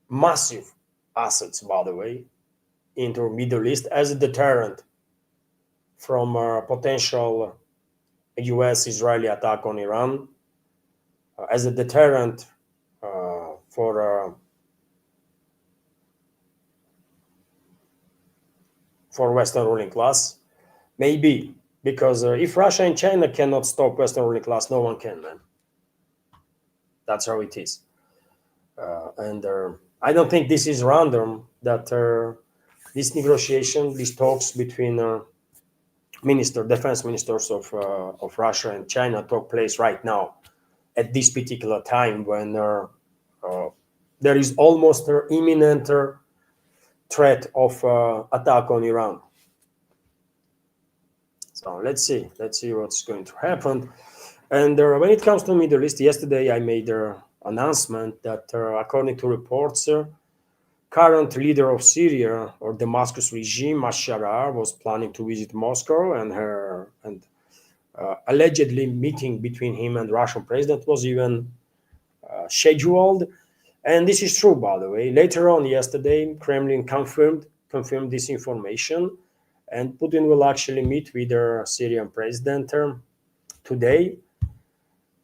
massive assets, by the way, into Middle East as a deterrent from a potential U.S.-Israeli attack on Iran, as a deterrent for Western ruling class. Maybe, because if Russia and China cannot stop Western ruling class, no one can, man. That's how it is. And I don't think this is random that this negotiation, these talks between defense ministers of Russia and China took place right now at this particular time when there is almost an imminent threat of attack on Iran. So let's see what's going to happen. And when it comes to Middle East, yesterday I made an announcement that according to reports, current leader of Syria or Damascus regime, al-Sharaa, was planning to visit Moscow, and allegedly meeting between him and Russian president was even scheduled. And this is true, by the way. Later on yesterday, Kremlin confirmed this information, and Putin will actually meet with the Syrian president today,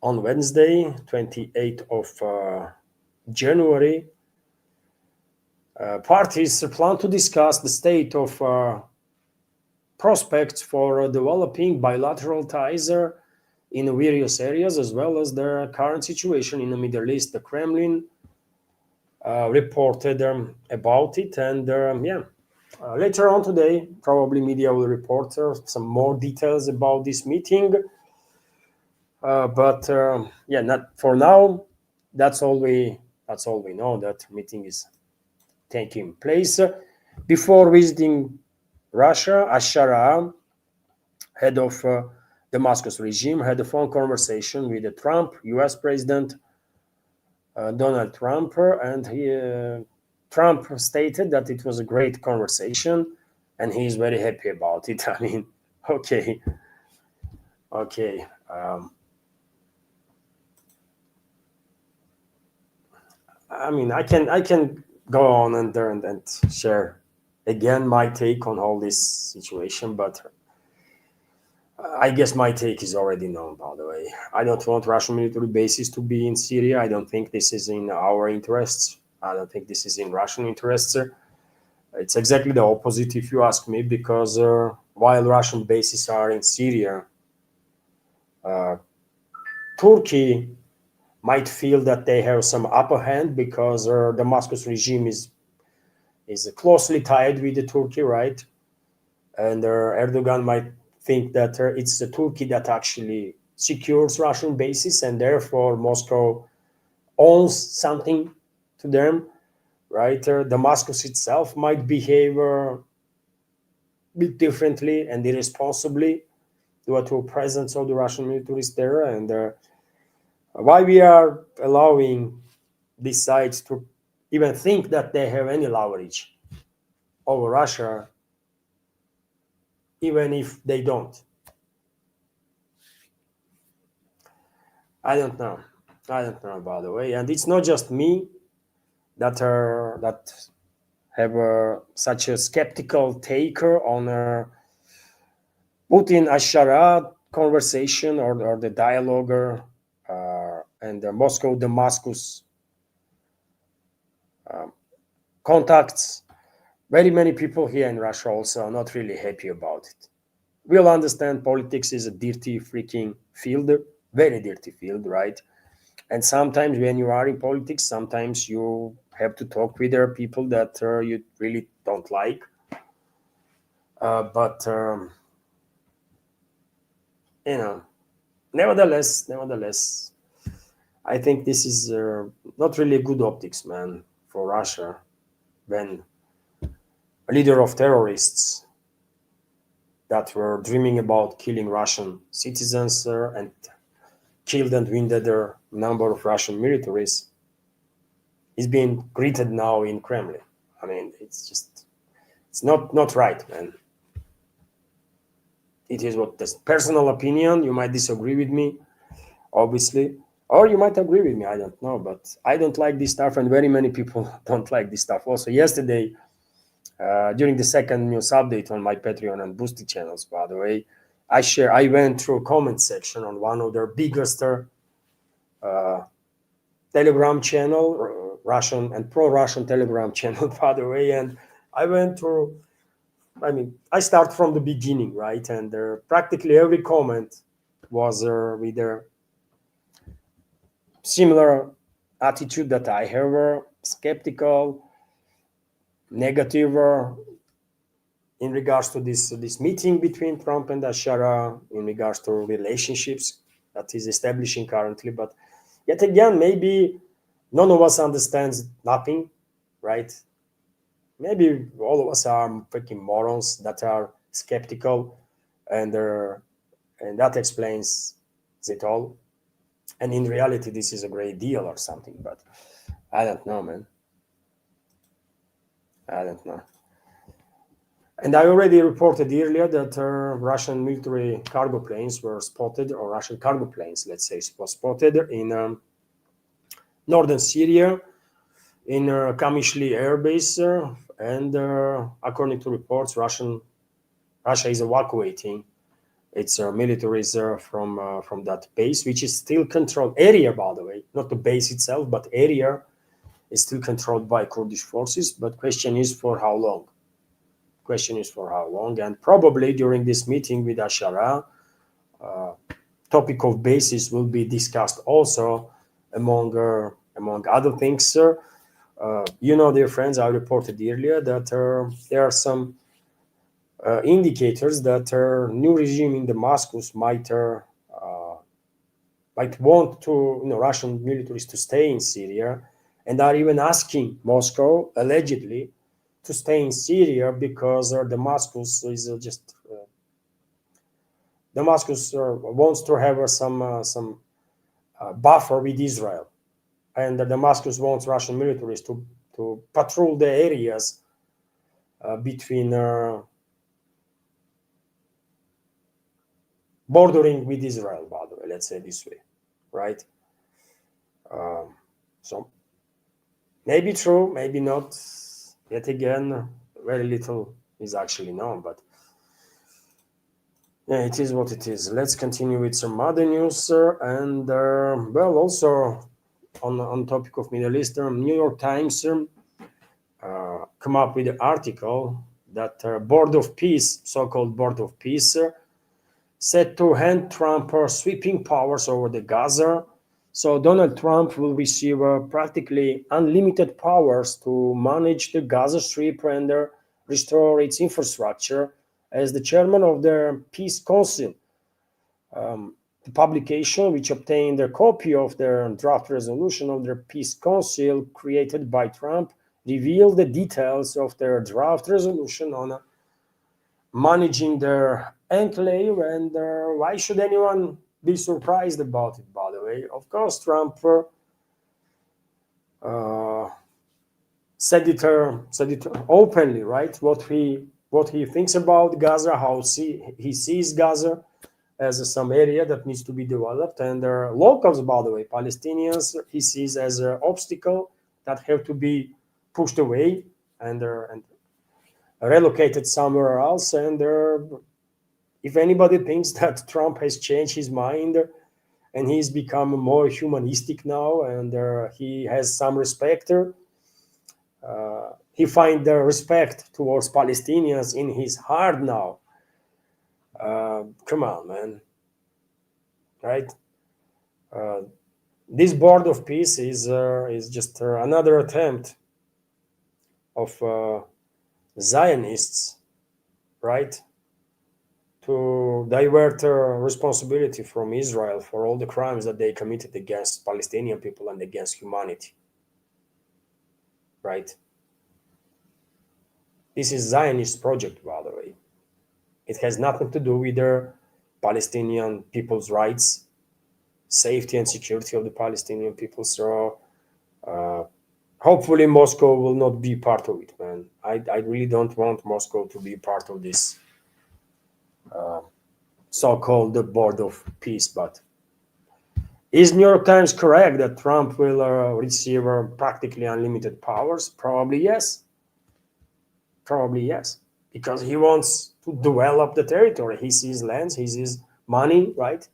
on Wednesday, 28th of January. Parties plan to discuss the state of prospects for developing bilateral ties in various areas, as well as the current situation in the Middle East. The Kremlin reported about it, and later on today, probably media will report some more details about this meeting. But not for now. That's all we know. That meeting is taking place. Before visiting Russia, al-Sharaa, head of Damascus regime, had a phone conversation with the U.S. President Donald Trump, and Trump stated that it was a great conversation, and he is very happy about it. I mean, okay. I mean, I can go on and share again my take on all this situation, but I guess my take is already known, by the way. I don't want Russian military bases to be in Syria. I don't think this is in our interests. I don't think this is in Russian interests. It's exactly the opposite, if you ask me, because while Russian bases are in Syria, Turkey might feel that they have some upper hand because the Damascus regime is closely tied with the Turkey, right? And Erdogan might think that it's the Turkey that actually secures Russian bases, and therefore Moscow owns something to them, right? Damascus itself might behave a bit differently and irresponsibly due to a presence of the Russian militaries there. And why we are allowing these sides to even think that they have any leverage over Russia, even if they don't. I don't know, by the way. And it's not just me that have such a skeptical take on Putin al-Sharaa conversation or the dialogue and the Moscow Damascus contacts. Very many people here in Russia also are not really happy about it. We'll understand politics is a dirty freaking field, very dirty field, right? And sometimes when you are in politics, sometimes you have to talk with their people that you really don't like. But nevertheless, I think this is not really good optics, man, for Russia when a leader of terrorists that were dreaming about killing Russian citizens and killed and wounded a number of Russian militaries is being greeted now in Kremlin. I mean, it's not right, man. It is what this personal opinion. You might disagree with me. obviously. Or you might agree with me, I don't know, but I don't like this stuff, and very many people don't like this stuff. Also, yesterday, during the second news update on my Patreon and Boosty channels, by the way, I went through a comment section on one of their biggest Telegram channel, Russian and pro-Russian Telegram channel, by the way, and I went through. I mean, I start from the beginning, right? And practically every comment was with a similar attitude that I have, skeptical, negative, in regards to this meeting between Trump and al-Sharaa, in regards to relationships that is establishing currently. But yet again, maybe none of us understands nothing, right? Maybe all of us are freaking morons that are skeptical, and that explains it all. And in reality, this is a great deal or something. But I don't know, man. I don't know. And I already reported earlier that Russian military cargo planes were spotted, or Russian cargo planes, let's say, was spotted in northern Syria, in Kamishli air base, and according to reports, Russia is evacuating its militaries from that base, which is still controlled area, by the way, not the base itself, but area is still controlled by Kurdish forces. But question is for how long? And probably during this meeting with al-Sharaa, topic of bases will be discussed also among other things. Dear friends, I reported earlier that there are some indicators that new regime in Damascus might want to Russian militaries to stay in Syria, and are even asking Moscow allegedly to stay in Syria because Damascus is Damascus wants to have some buffer with Israel, and Damascus wants Russian militaries to patrol the areas between bordering with Israel, by the way, let's say this way, right? So maybe true, maybe not. Yet again, very little is actually known, but yeah, it is what it is. Let's continue with some other news, and also on topic of Middle East, New York Times come up with an article that Board of Peace, so-called Board of Peace, set to hand Trump sweeping powers over the Gaza. So Donald Trump will receive practically unlimited powers to manage the Gaza Strip and restore its infrastructure as the chairman of the Peace Council. The publication, which obtained a copy of their draft resolution of their Peace Council created by Trump, revealed the details of their draft resolution on managing their enclave. And why should anyone be surprised about it, by the way? Of course, Trump said it openly, right? What he thinks about Gaza, how he sees Gaza as some area that needs to be developed, and locals, by the way, Palestinians, he sees as an obstacle that have to be pushed away and relocated somewhere else. And if anybody thinks that Trump has changed his mind and he's become more humanistic now, and he has some respect, he finds the respect towards Palestinians in his heart now. Come on, man. Right? This Board of Peace is just another attempt of Zionists, right, to divert responsibility from Israel for all the crimes that they committed against Palestinian people and against humanity, right? This is Zionist project, by the way. It has nothing to do with the Palestinian people's rights, safety and security of the Palestinian people. So hopefully Moscow will not be part of it, man. I really don't want Moscow to be part of this so-called Board of Peace. But Is New York Times correct that Trump will receive practically unlimited powers? Probably yes. Probably yes. Because he wants to develop the territory. He sees lands, he sees money, right?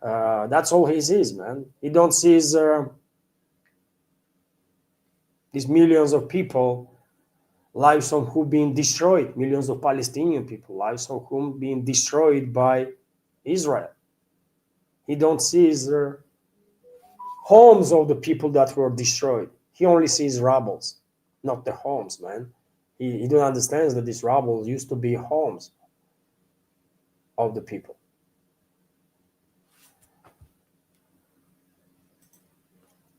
That's all he sees, man. He don't see these millions of people, lives of whom being destroyed, millions of Palestinian people, lives of whom being destroyed by Israel. He don't see homes of the people that were destroyed. He only sees rubbles, not the homes, man. He don't understand that these rubble used to be homes of the people.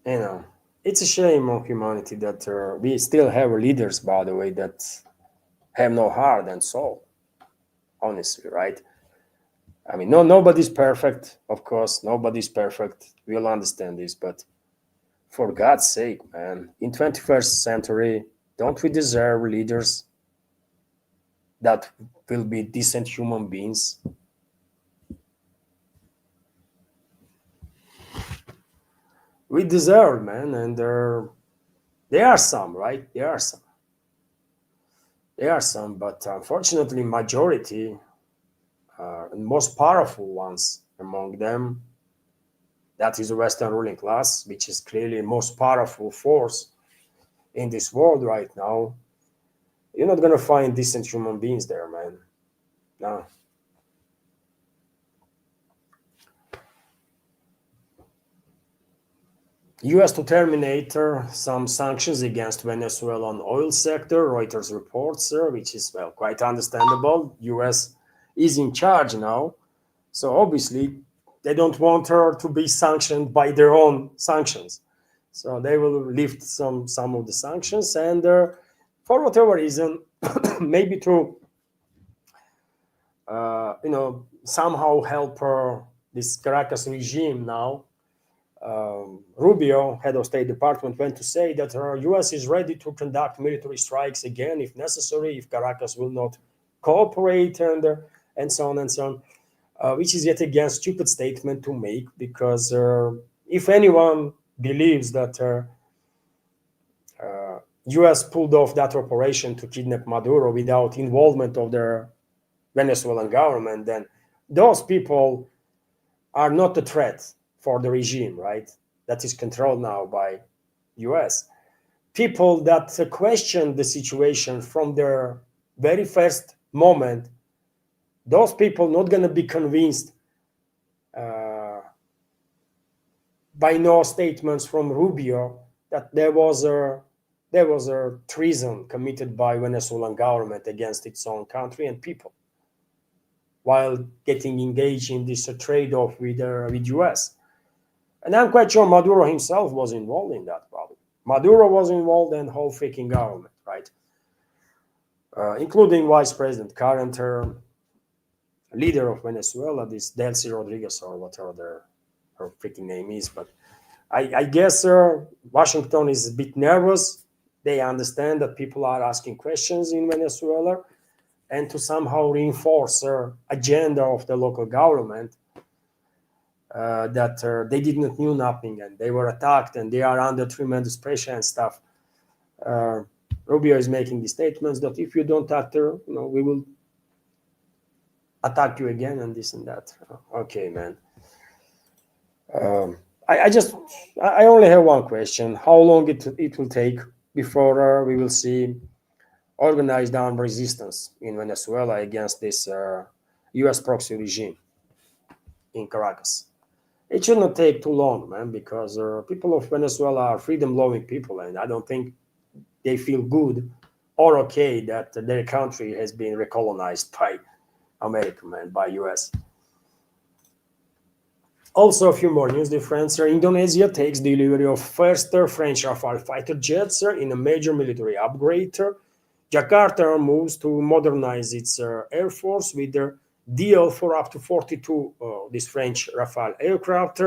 You know, it's a shame on humanity that we still have leaders, by the way, that have no heart and soul. Honestly, right? I mean, nobody's perfect, of course. Nobody's perfect. We'll understand this, but for God's sake, man, in 21st century, don't we deserve leaders that will be decent human beings? We deserve, man, and there are some, right? There are some, but unfortunately, majority and most powerful ones among them, that is the Western ruling class, which is clearly the most powerful force in this world right now. You're not gonna find decent human beings there, man. No. U.S. to terminate some sanctions against Venezuelan oil sector, Reuters reports, which is well quite understandable. U.S. is in charge now, so obviously they don't want her to be sanctioned by their own sanctions. So they will lift some of the sanctions, and for whatever reason, maybe to somehow help this Caracas regime now. Rubio, head of State Department, went to say that U.S. is ready to conduct military strikes again if necessary, if Caracas will not cooperate, and so on and so on, which is yet again a stupid statement to make, because if anyone believes that U.S. pulled off that operation to kidnap Maduro without involvement of the Venezuelan government, then those people are not a threat for the regime, right? That is controlled now by US. People that question the situation from their very first moment, those people not going to be convinced by no statements from Rubio that there was a treason committed by Venezuelan government against its own country and people, while getting engaged in this trade-off with US. And I'm quite sure Maduro himself was involved in that, probably. Maduro was involved in the whole freaking government, right? Including Vice President, current leader of Venezuela, this Delcy Rodriguez, or whatever her freaking name is. But I guess Washington is a bit nervous. They understand that people are asking questions in Venezuela, and to somehow reinforce their agenda of the local government, that they did not knew nothing and they were attacked and they are under tremendous pressure and stuff. Rubio is making the statements that if you don't act, we will attack you again and this and that. Okay, man. I only have one question: how long it will take before we will see organized armed resistance in Venezuela against this U.S. proxy regime in Caracas? It should not take too long, man, because people of Venezuela are freedom-loving people, and I don't think they feel good or okay that their country has been recolonized by America, man, by US. Also, a few more news, dear friends. Indonesia takes delivery of first French Rafale fighter jets in a major military upgrade. Jakarta moves to modernize its air force with their deal for up to 42 this French Rafale aircraft.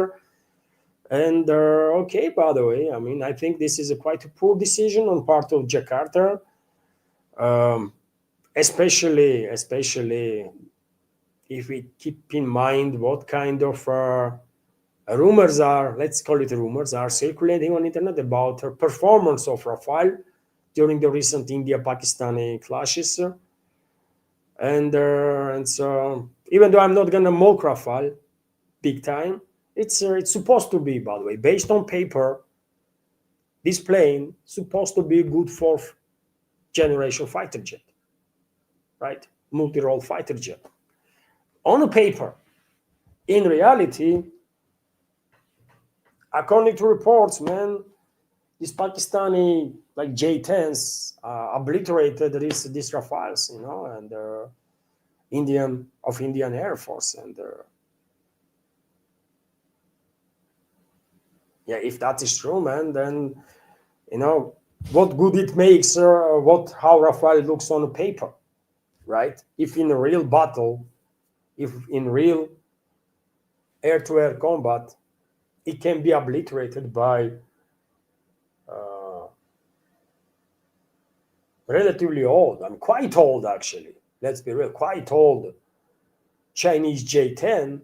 And okay, by the way, I mean, I think this is quite a poor decision on part of Jakarta, especially if we keep in mind what kind of Rumors are, let's call it rumors, are circulating on internet about the performance of Rafale during the recent India-Pakistani clashes. And so, even though I'm not gonna mock Rafale big time, it's supposed to be, by the way, based on paper, this plane supposed to be a good fourth generation fighter jet, right? Multi-role fighter jet. On the paper, in reality, according to reports, man, these Pakistani like J-10s obliterated these Rafales, and Indian Air Force, and yeah, if that is true, man, then what good it makes, how Rafale looks on the paper, right? If in a real battle, if in real air-to-air combat, it can be obliterated by relatively old, I'm quite old actually, let's be real, quite old Chinese J-10,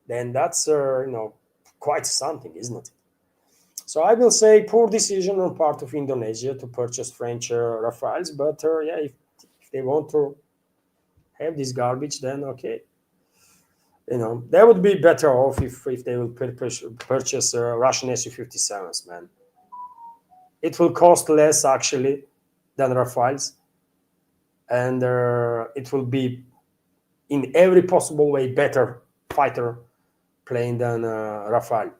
then that's quite something, isn't it? So I will say poor decision on part of Indonesia to purchase French Rafales, but yeah, if they want to have this garbage, then okay. They would be better off if they will purchase Russian Su-57s, man. It will cost less actually than Rafales, and it will be in every possible way better fighter plane than Rafale.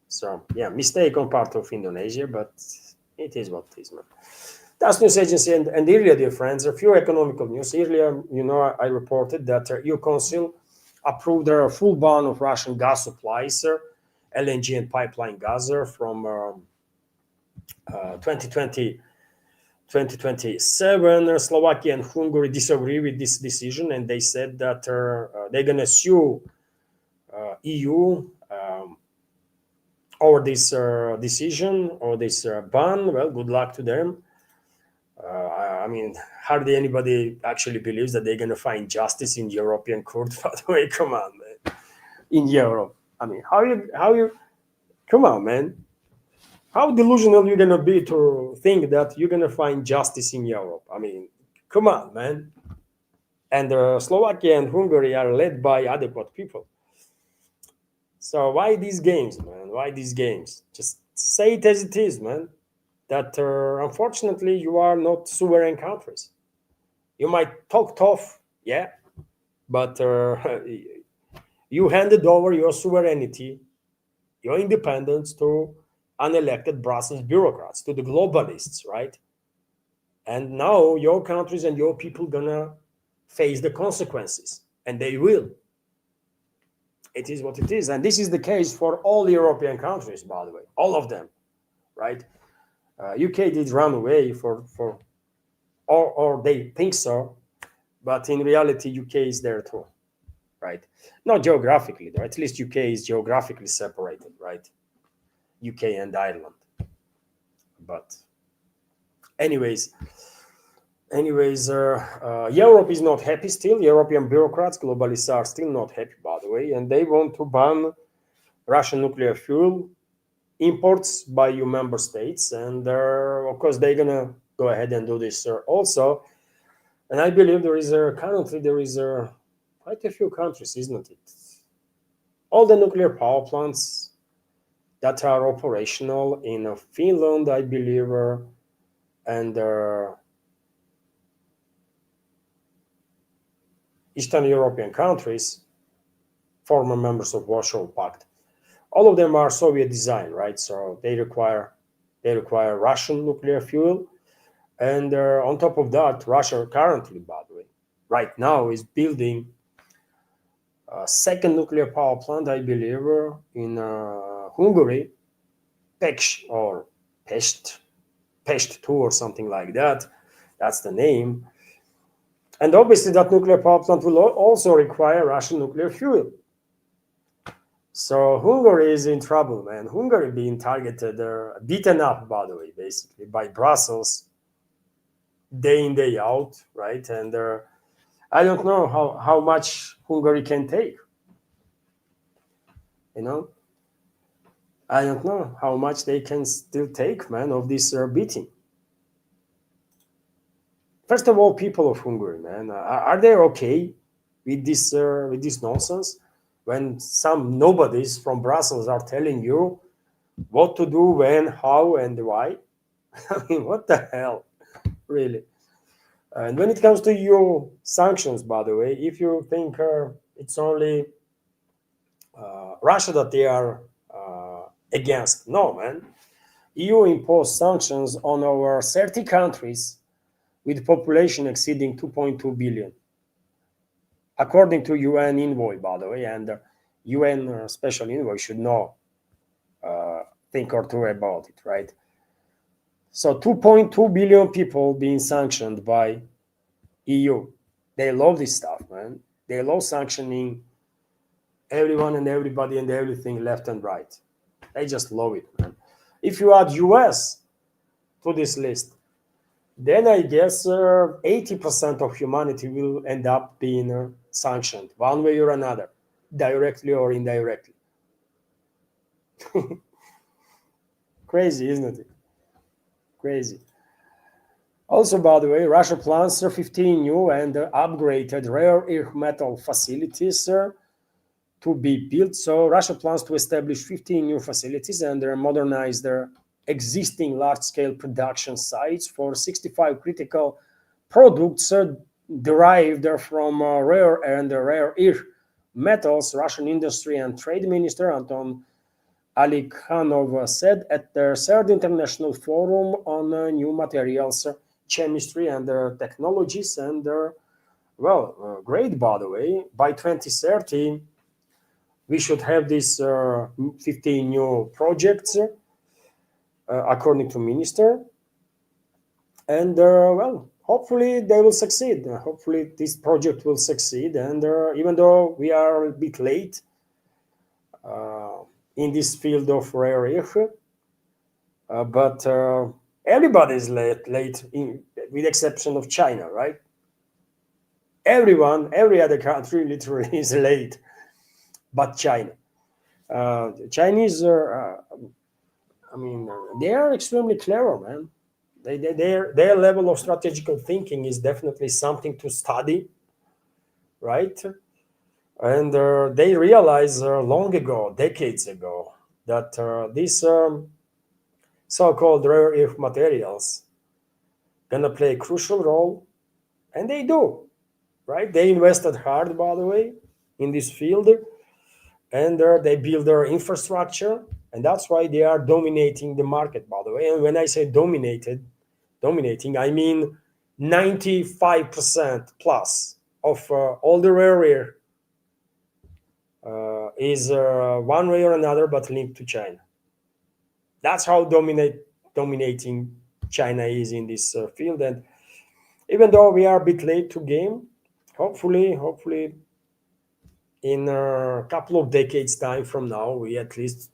So yeah, mistake on part of Indonesia, but it is what it is, man. That's news agency, and earlier, dear friends, a few economical news. Earlier, I reported that EU Council approved a full ban of Russian gas supplies, LNG and pipeline gas from 2020 2027. Slovakia and Hungary disagree with this decision, and they said that they're going to sue EU over this decision or this ban. Well, good luck to them. I mean, hardly anybody actually believes that they're going to find justice in European court. By the way, come on, man. In Europe, I mean, how you, come on, man. How delusional you gonna be to think that you're gonna find justice in Europe? I mean, come on, man. And Slovakia and Hungary are led by adequate people. So why these games, man? Why these games? Just say it as it is, man. That unfortunately you are not sovereign countries. You might talk tough, yeah, but you handed over your sovereignty, your independence to unelected Brussels bureaucrats, to the globalists, right? And now your countries and your people gonna face the consequences, and they will. It is what it is, and this is the case for all European countries, by the way, all of them, right? UK did run away or they think so, but in reality, UK is there too, right? Not geographically, though. At least UK is geographically separated, right? UK and Ireland. But anyways, Europe is not happy still. European bureaucrats, globalists are still not happy, by the way, and they want to ban Russian nuclear fuel imports by EU member states. And of course, they're going to go ahead and do this also. And I believe currently there is quite a few countries, isn't it? All the nuclear power plants that are operational in Finland, I believe, and Eastern European countries, former members of Warsaw Pact, all of them are Soviet design, right? So they require Russian nuclear fuel, and on top of that, Russia currently, by the way, right now is building a second nuclear power plant, I believe, in Hungary, Pest 2 or something like that. That's the name. And obviously that nuclear power plant will also require Russian nuclear fuel. So Hungary is in trouble, man. Hungary being targeted, beaten up, by the way, basically, by Brussels day in, day out, right? And I don't know how much Hungary can take. You know, I don't know how much they can still take, man, of this beating. First of all, people of Hungary, man, are they okay with this nonsense? When some nobodies from Brussels are telling you what to do, when, how, and why. I mean, what the hell, really? And when it comes to EU sanctions, by the way, if you think it's only Russia that they are against, no, man. EU imposed sanctions on over 30 countries with population exceeding 2.2 billion, according to UN envoy, by the way, and UN special envoy should know think or two about it, right? So 2.2 billion people being sanctioned by EU. They love this stuff, man. They love sanctioning everyone and everybody and everything left and right. They just love it, man. If you add US to this list, then I guess 80% of humanity will end up being sanctioned one way or another, directly or indirectly. Crazy, isn't it? Crazy. Also, by the way, Russia plans 15 new and upgraded rare earth metal facilities to be built. So Russia plans to establish 15 new facilities and modernize their existing large-scale production sites for 65 critical products derived from rare and rare earth metals. Russian Industry and Trade Minister Anton Alikhanov said at the third international forum on new materials, chemistry, and technologies. And great, by the way. By 2030, we should have these 15 new projects, according to minister. And hopefully they will succeed. Hopefully this project will succeed. And even though we are a bit late in this field of rare earth, but everybody is late with exception of China, right? Every other country literally is late, but China. The Chinese are, I mean, they are extremely clever, man. Their level of strategical thinking is definitely something to study, right? And they realized long ago, decades ago, that these so-called rare earth materials gonna play a crucial role, and they do, right? They invested hard, by the way, in this field, and they build their infrastructure, and that's why they are dominating the market, by the way. And when I say dominating, I mean 95% plus of all the rare is one way or another but linked to China. That's how dominating China is in this field. And even though we are a bit late to game, hopefully in a couple of decades time from now, we at least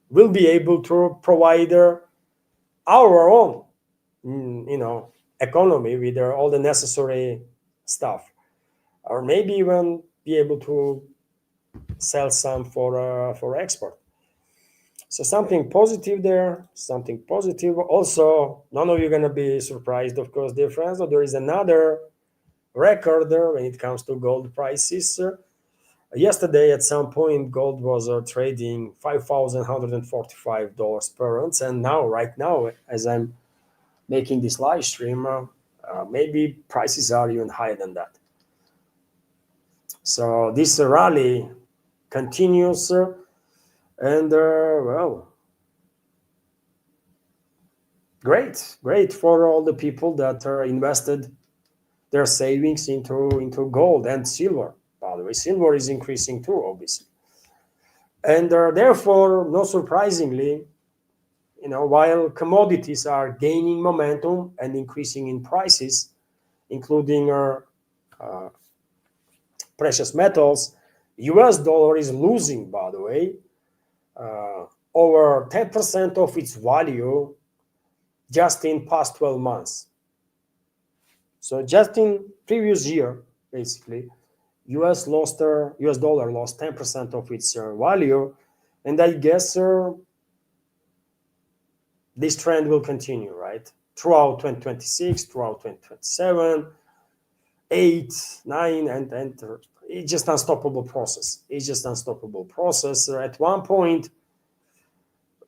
will be able to provide our own economy with all the necessary stuff, or maybe even be able to sell some for export. So something positive there, something positive. Also, none of you are going to be surprised, of course, dear friends, that there is another record there when it comes to gold prices. Yesterday, at some point, gold was trading $5,145 per ounce, and now, right now, as I'm making this live stream, maybe prices are even higher than that. So this rally continues, and great for all the people that invested their savings into gold and silver. By the way, silver is increasing too, obviously, and therefore, not surprisingly, while commodities are gaining momentum and increasing in prices, including precious metals, US dollar is losing, by the way, over 10% of its value just in past 12 months. So just in previous year, basically, US dollar lost 10% of its value, and I guess this trend will continue, right? Throughout 2026, throughout 2027, 8, 9, and it's just unstoppable process. It's just unstoppable process. At one point,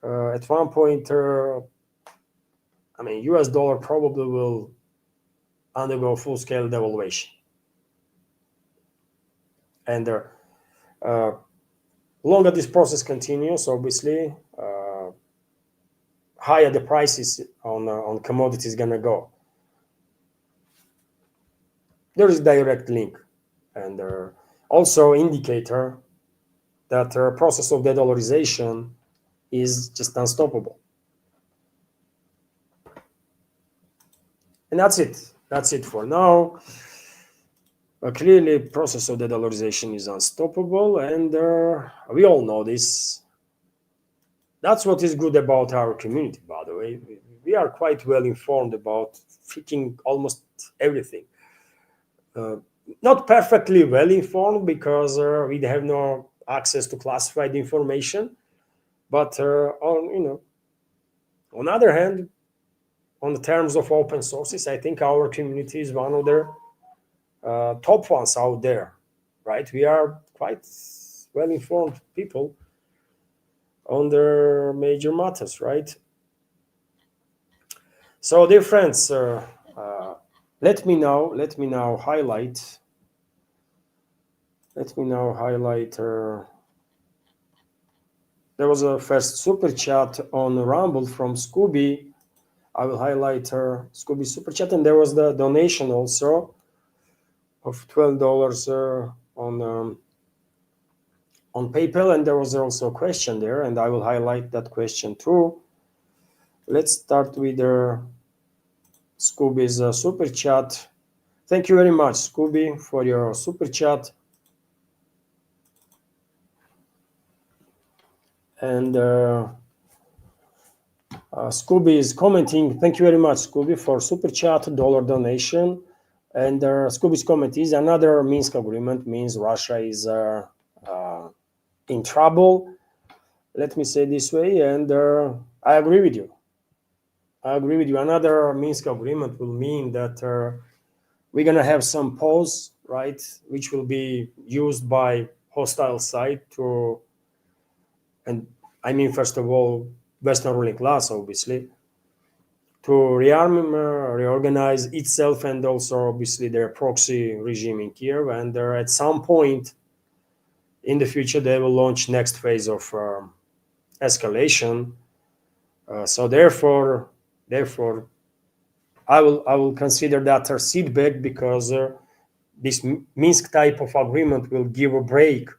I mean, US dollar probably will undergo full-scale devaluation. And longer this process continues, obviously, higher the prices on commodities gonna go. There is direct link, and also indicator that the process of de-dollarization is just unstoppable. And that's it. That's it for now. Clearly, process of de-dollarization is unstoppable, and we all know this. That's what is good about our community, by the way. We are quite well informed about freaking almost everything. Not perfectly well informed because we have no access to classified information, but on the other hand, on the terms of open sources, I think our community is one of the top ones out there, right? We are quite well informed people on the major matters, right? So, dear friends, let me now highlight. There was a first super chat on Rumble from Scooby. I will highlight Scooby super chat, and there was the donation also of $12 on PayPal, and there was also a question there, and I will highlight that question too. Let's start with Scooby's super chat. Thank you very much, Scooby, for your super chat. And Scooby is commenting. Thank you very much, Scooby, for super chat, dollar donation. And Scooby's comment is another Minsk agreement means Russia is in trouble. Let me say this way, and I agree with you. Another Minsk agreement will mean that we're gonna have some pause, right, which will be used by hostile side to, and I mean, first of all, Western ruling class, obviously, to rearm, reorganize itself, and also obviously their proxy regime in Kiev, and at some point in the future they will launch next phase of escalation. So therefore, I will consider that a setback because this Minsk type of agreement will give a break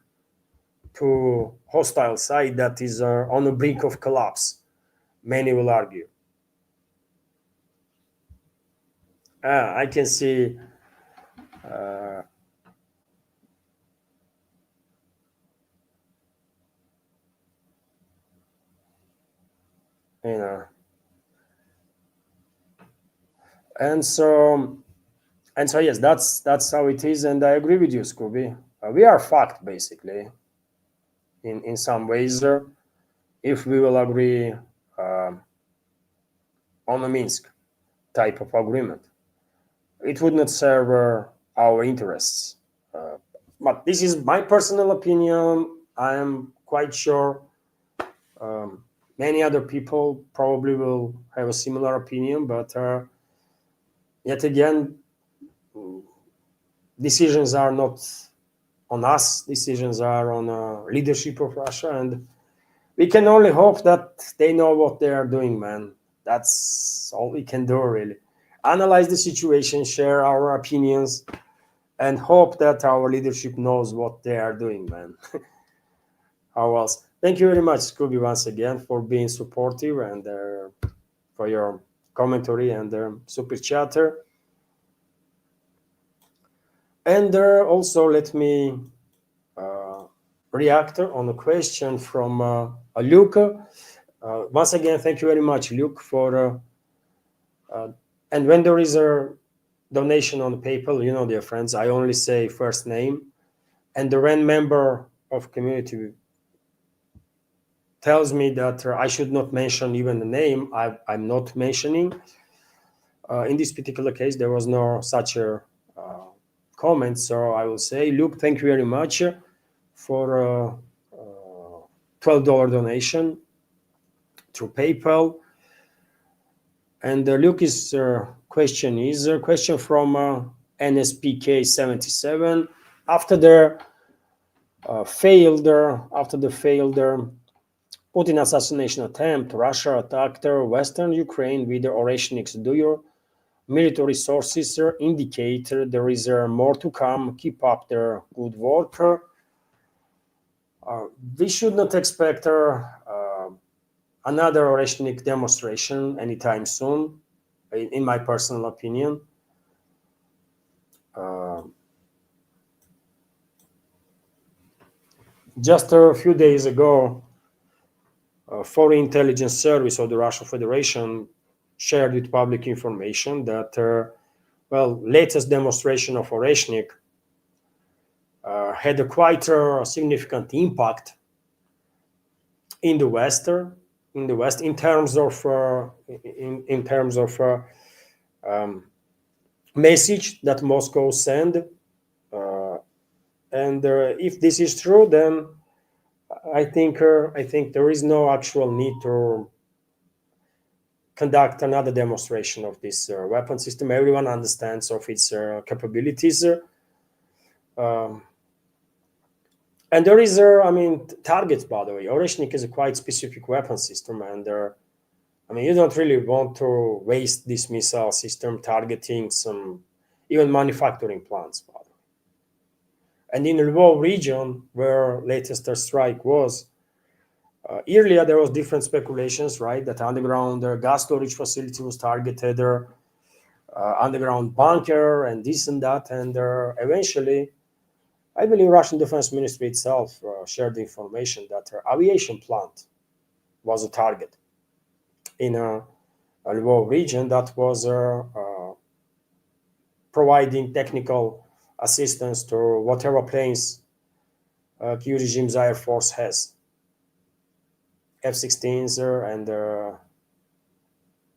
to hostile side that is on the brink of collapse. Many will argue. I can see you know, and so yes, that's how it is, and I agree with you, Scooby. We are fucked basically in some ways if we will agree on a Minsk type of agreement. It would not serve our interests. But this is my personal opinion. I am quite sure many other people probably will have a similar opinion, but yet again, decisions are not on us. Decisions are on leadership of Russia, and we can only hope that they know what they are doing, man. That's all we can do, really. Analyze the situation, share our opinions, and hope that our leadership knows what they are doing, man. How else? Thank you very much, Scooby, once again, for being supportive and for your commentary and super chatter. And also, let me react on a question from Luke. Once again, thank you very much, Luke, for and when there is a donation on PayPal, dear friends, I only say first name and the RAN member of community tells me that I should not mention even the name. I'm not mentioning. In this particular case, there was no such a comment, so I will say, Luke, thank you very much for $12 donation through PayPal. And Luke's question is a question from NSPK77. After the failed Putin assassination attempt, Russia attacked Western Ukraine with the Oreshniks. Do your military sources indicate there is more to come? Keep up their good work. We should not expect another Oreshnik demonstration anytime soon, in my personal opinion. Just a few days ago, Foreign Intelligence Service of the Russian Federation shared with public information that, latest demonstration of Oreshnik had a quite significant impact in the West, in terms of message that Moscow sent. And if this is true, then I think there is no actual need to conduct another demonstration of this weapon system. Everyone understands of its capabilities. And there is, targets, by the way. Oreshnik is a quite specific weapon system, and you don't really want to waste this missile system targeting some even manufacturing plants, by the way. And in the Lvov region, where latest strike was, earlier there was different speculations, right? That underground gas storage facility was targeted, underground bunker, and this and that. And eventually, I believe Russian Defense Ministry itself shared the information that aviation plant was a target in a Lvov region that was providing technical assistance to whatever planes Kyiv regime's Air Force has. F-16s and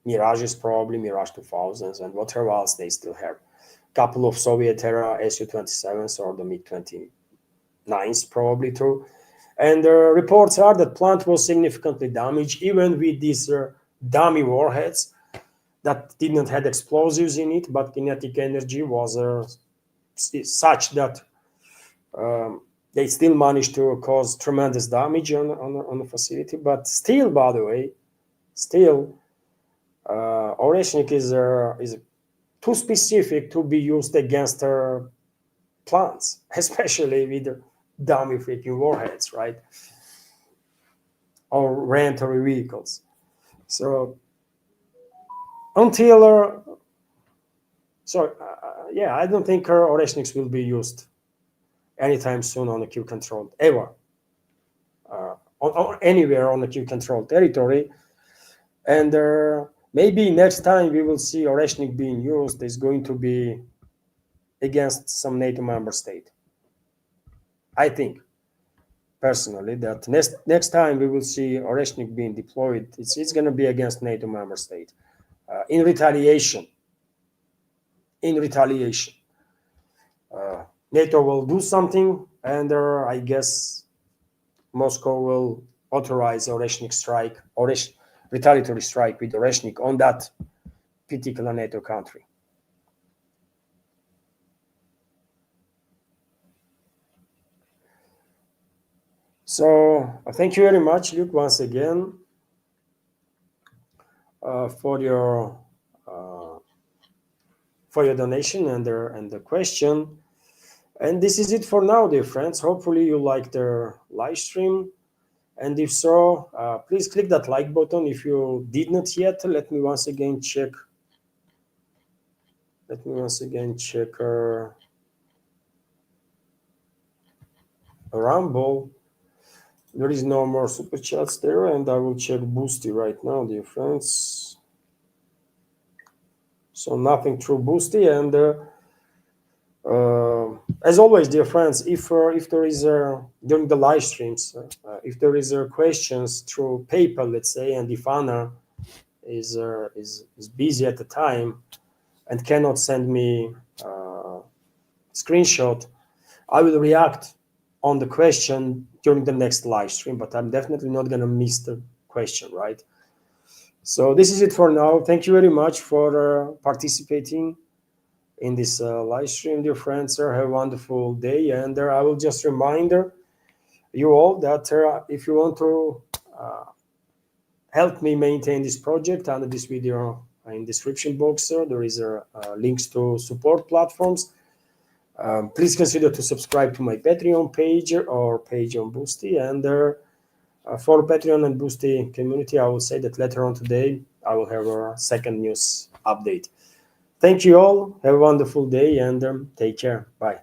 Mirages, probably Mirage 2000s, and whatever else they still have. Couple of Soviet-era Su-27s or the MiG-29s probably too. And reports are that plant was significantly damaged, even with these dummy warheads that did not have explosives in it, but kinetic energy was such that they still managed to cause tremendous damage on the facility. But still, by the way, Oreshnik is too specific to be used against plants, especially with dummy freaking warheads, right? Or rentary vehicles. So until I don't think Oreshniks will be used anytime soon on the Kyiv controlled, ever, or anywhere on the Kyiv controlled territory. And maybe next time we will see Oreshnik being used is going to be against some NATO member state. I think personally that next time we will see Oreshnik being deployed, it's going to be against NATO member state in retaliation. NATO will do something, and I guess Moscow will authorize retaliatory strike with Oreshnik on that particular NATO country. So thank you very much, Luke, once again for your donation and the question. And this is it for now, dear friends. Hopefully you liked the live stream. And if so, please click that like button. If you did not yet, let me once again check. Rumble. There is no more super chats there, and I will check Boosty right now, dear friends. So nothing through Boosty, and as always, dear friends, if there is during the live streams, if there is questions through PayPal, let's say, and if Anna is busy at the time and cannot send me screenshot, I will react on the question during the next live stream, but I'm definitely not going to miss the question, right? So this is it for now. Thank you very much for participating in this live stream, dear friends. Have a wonderful day. And I will just remind you all that if you want to help me maintain this project, under this video in description box, there is links to support platforms. Please consider to subscribe to my Patreon page or page on Boosty. And for Patreon and Boosty community, I will say that later on today, I will have a second news update. Thank you all. Have a wonderful day and take care. Bye.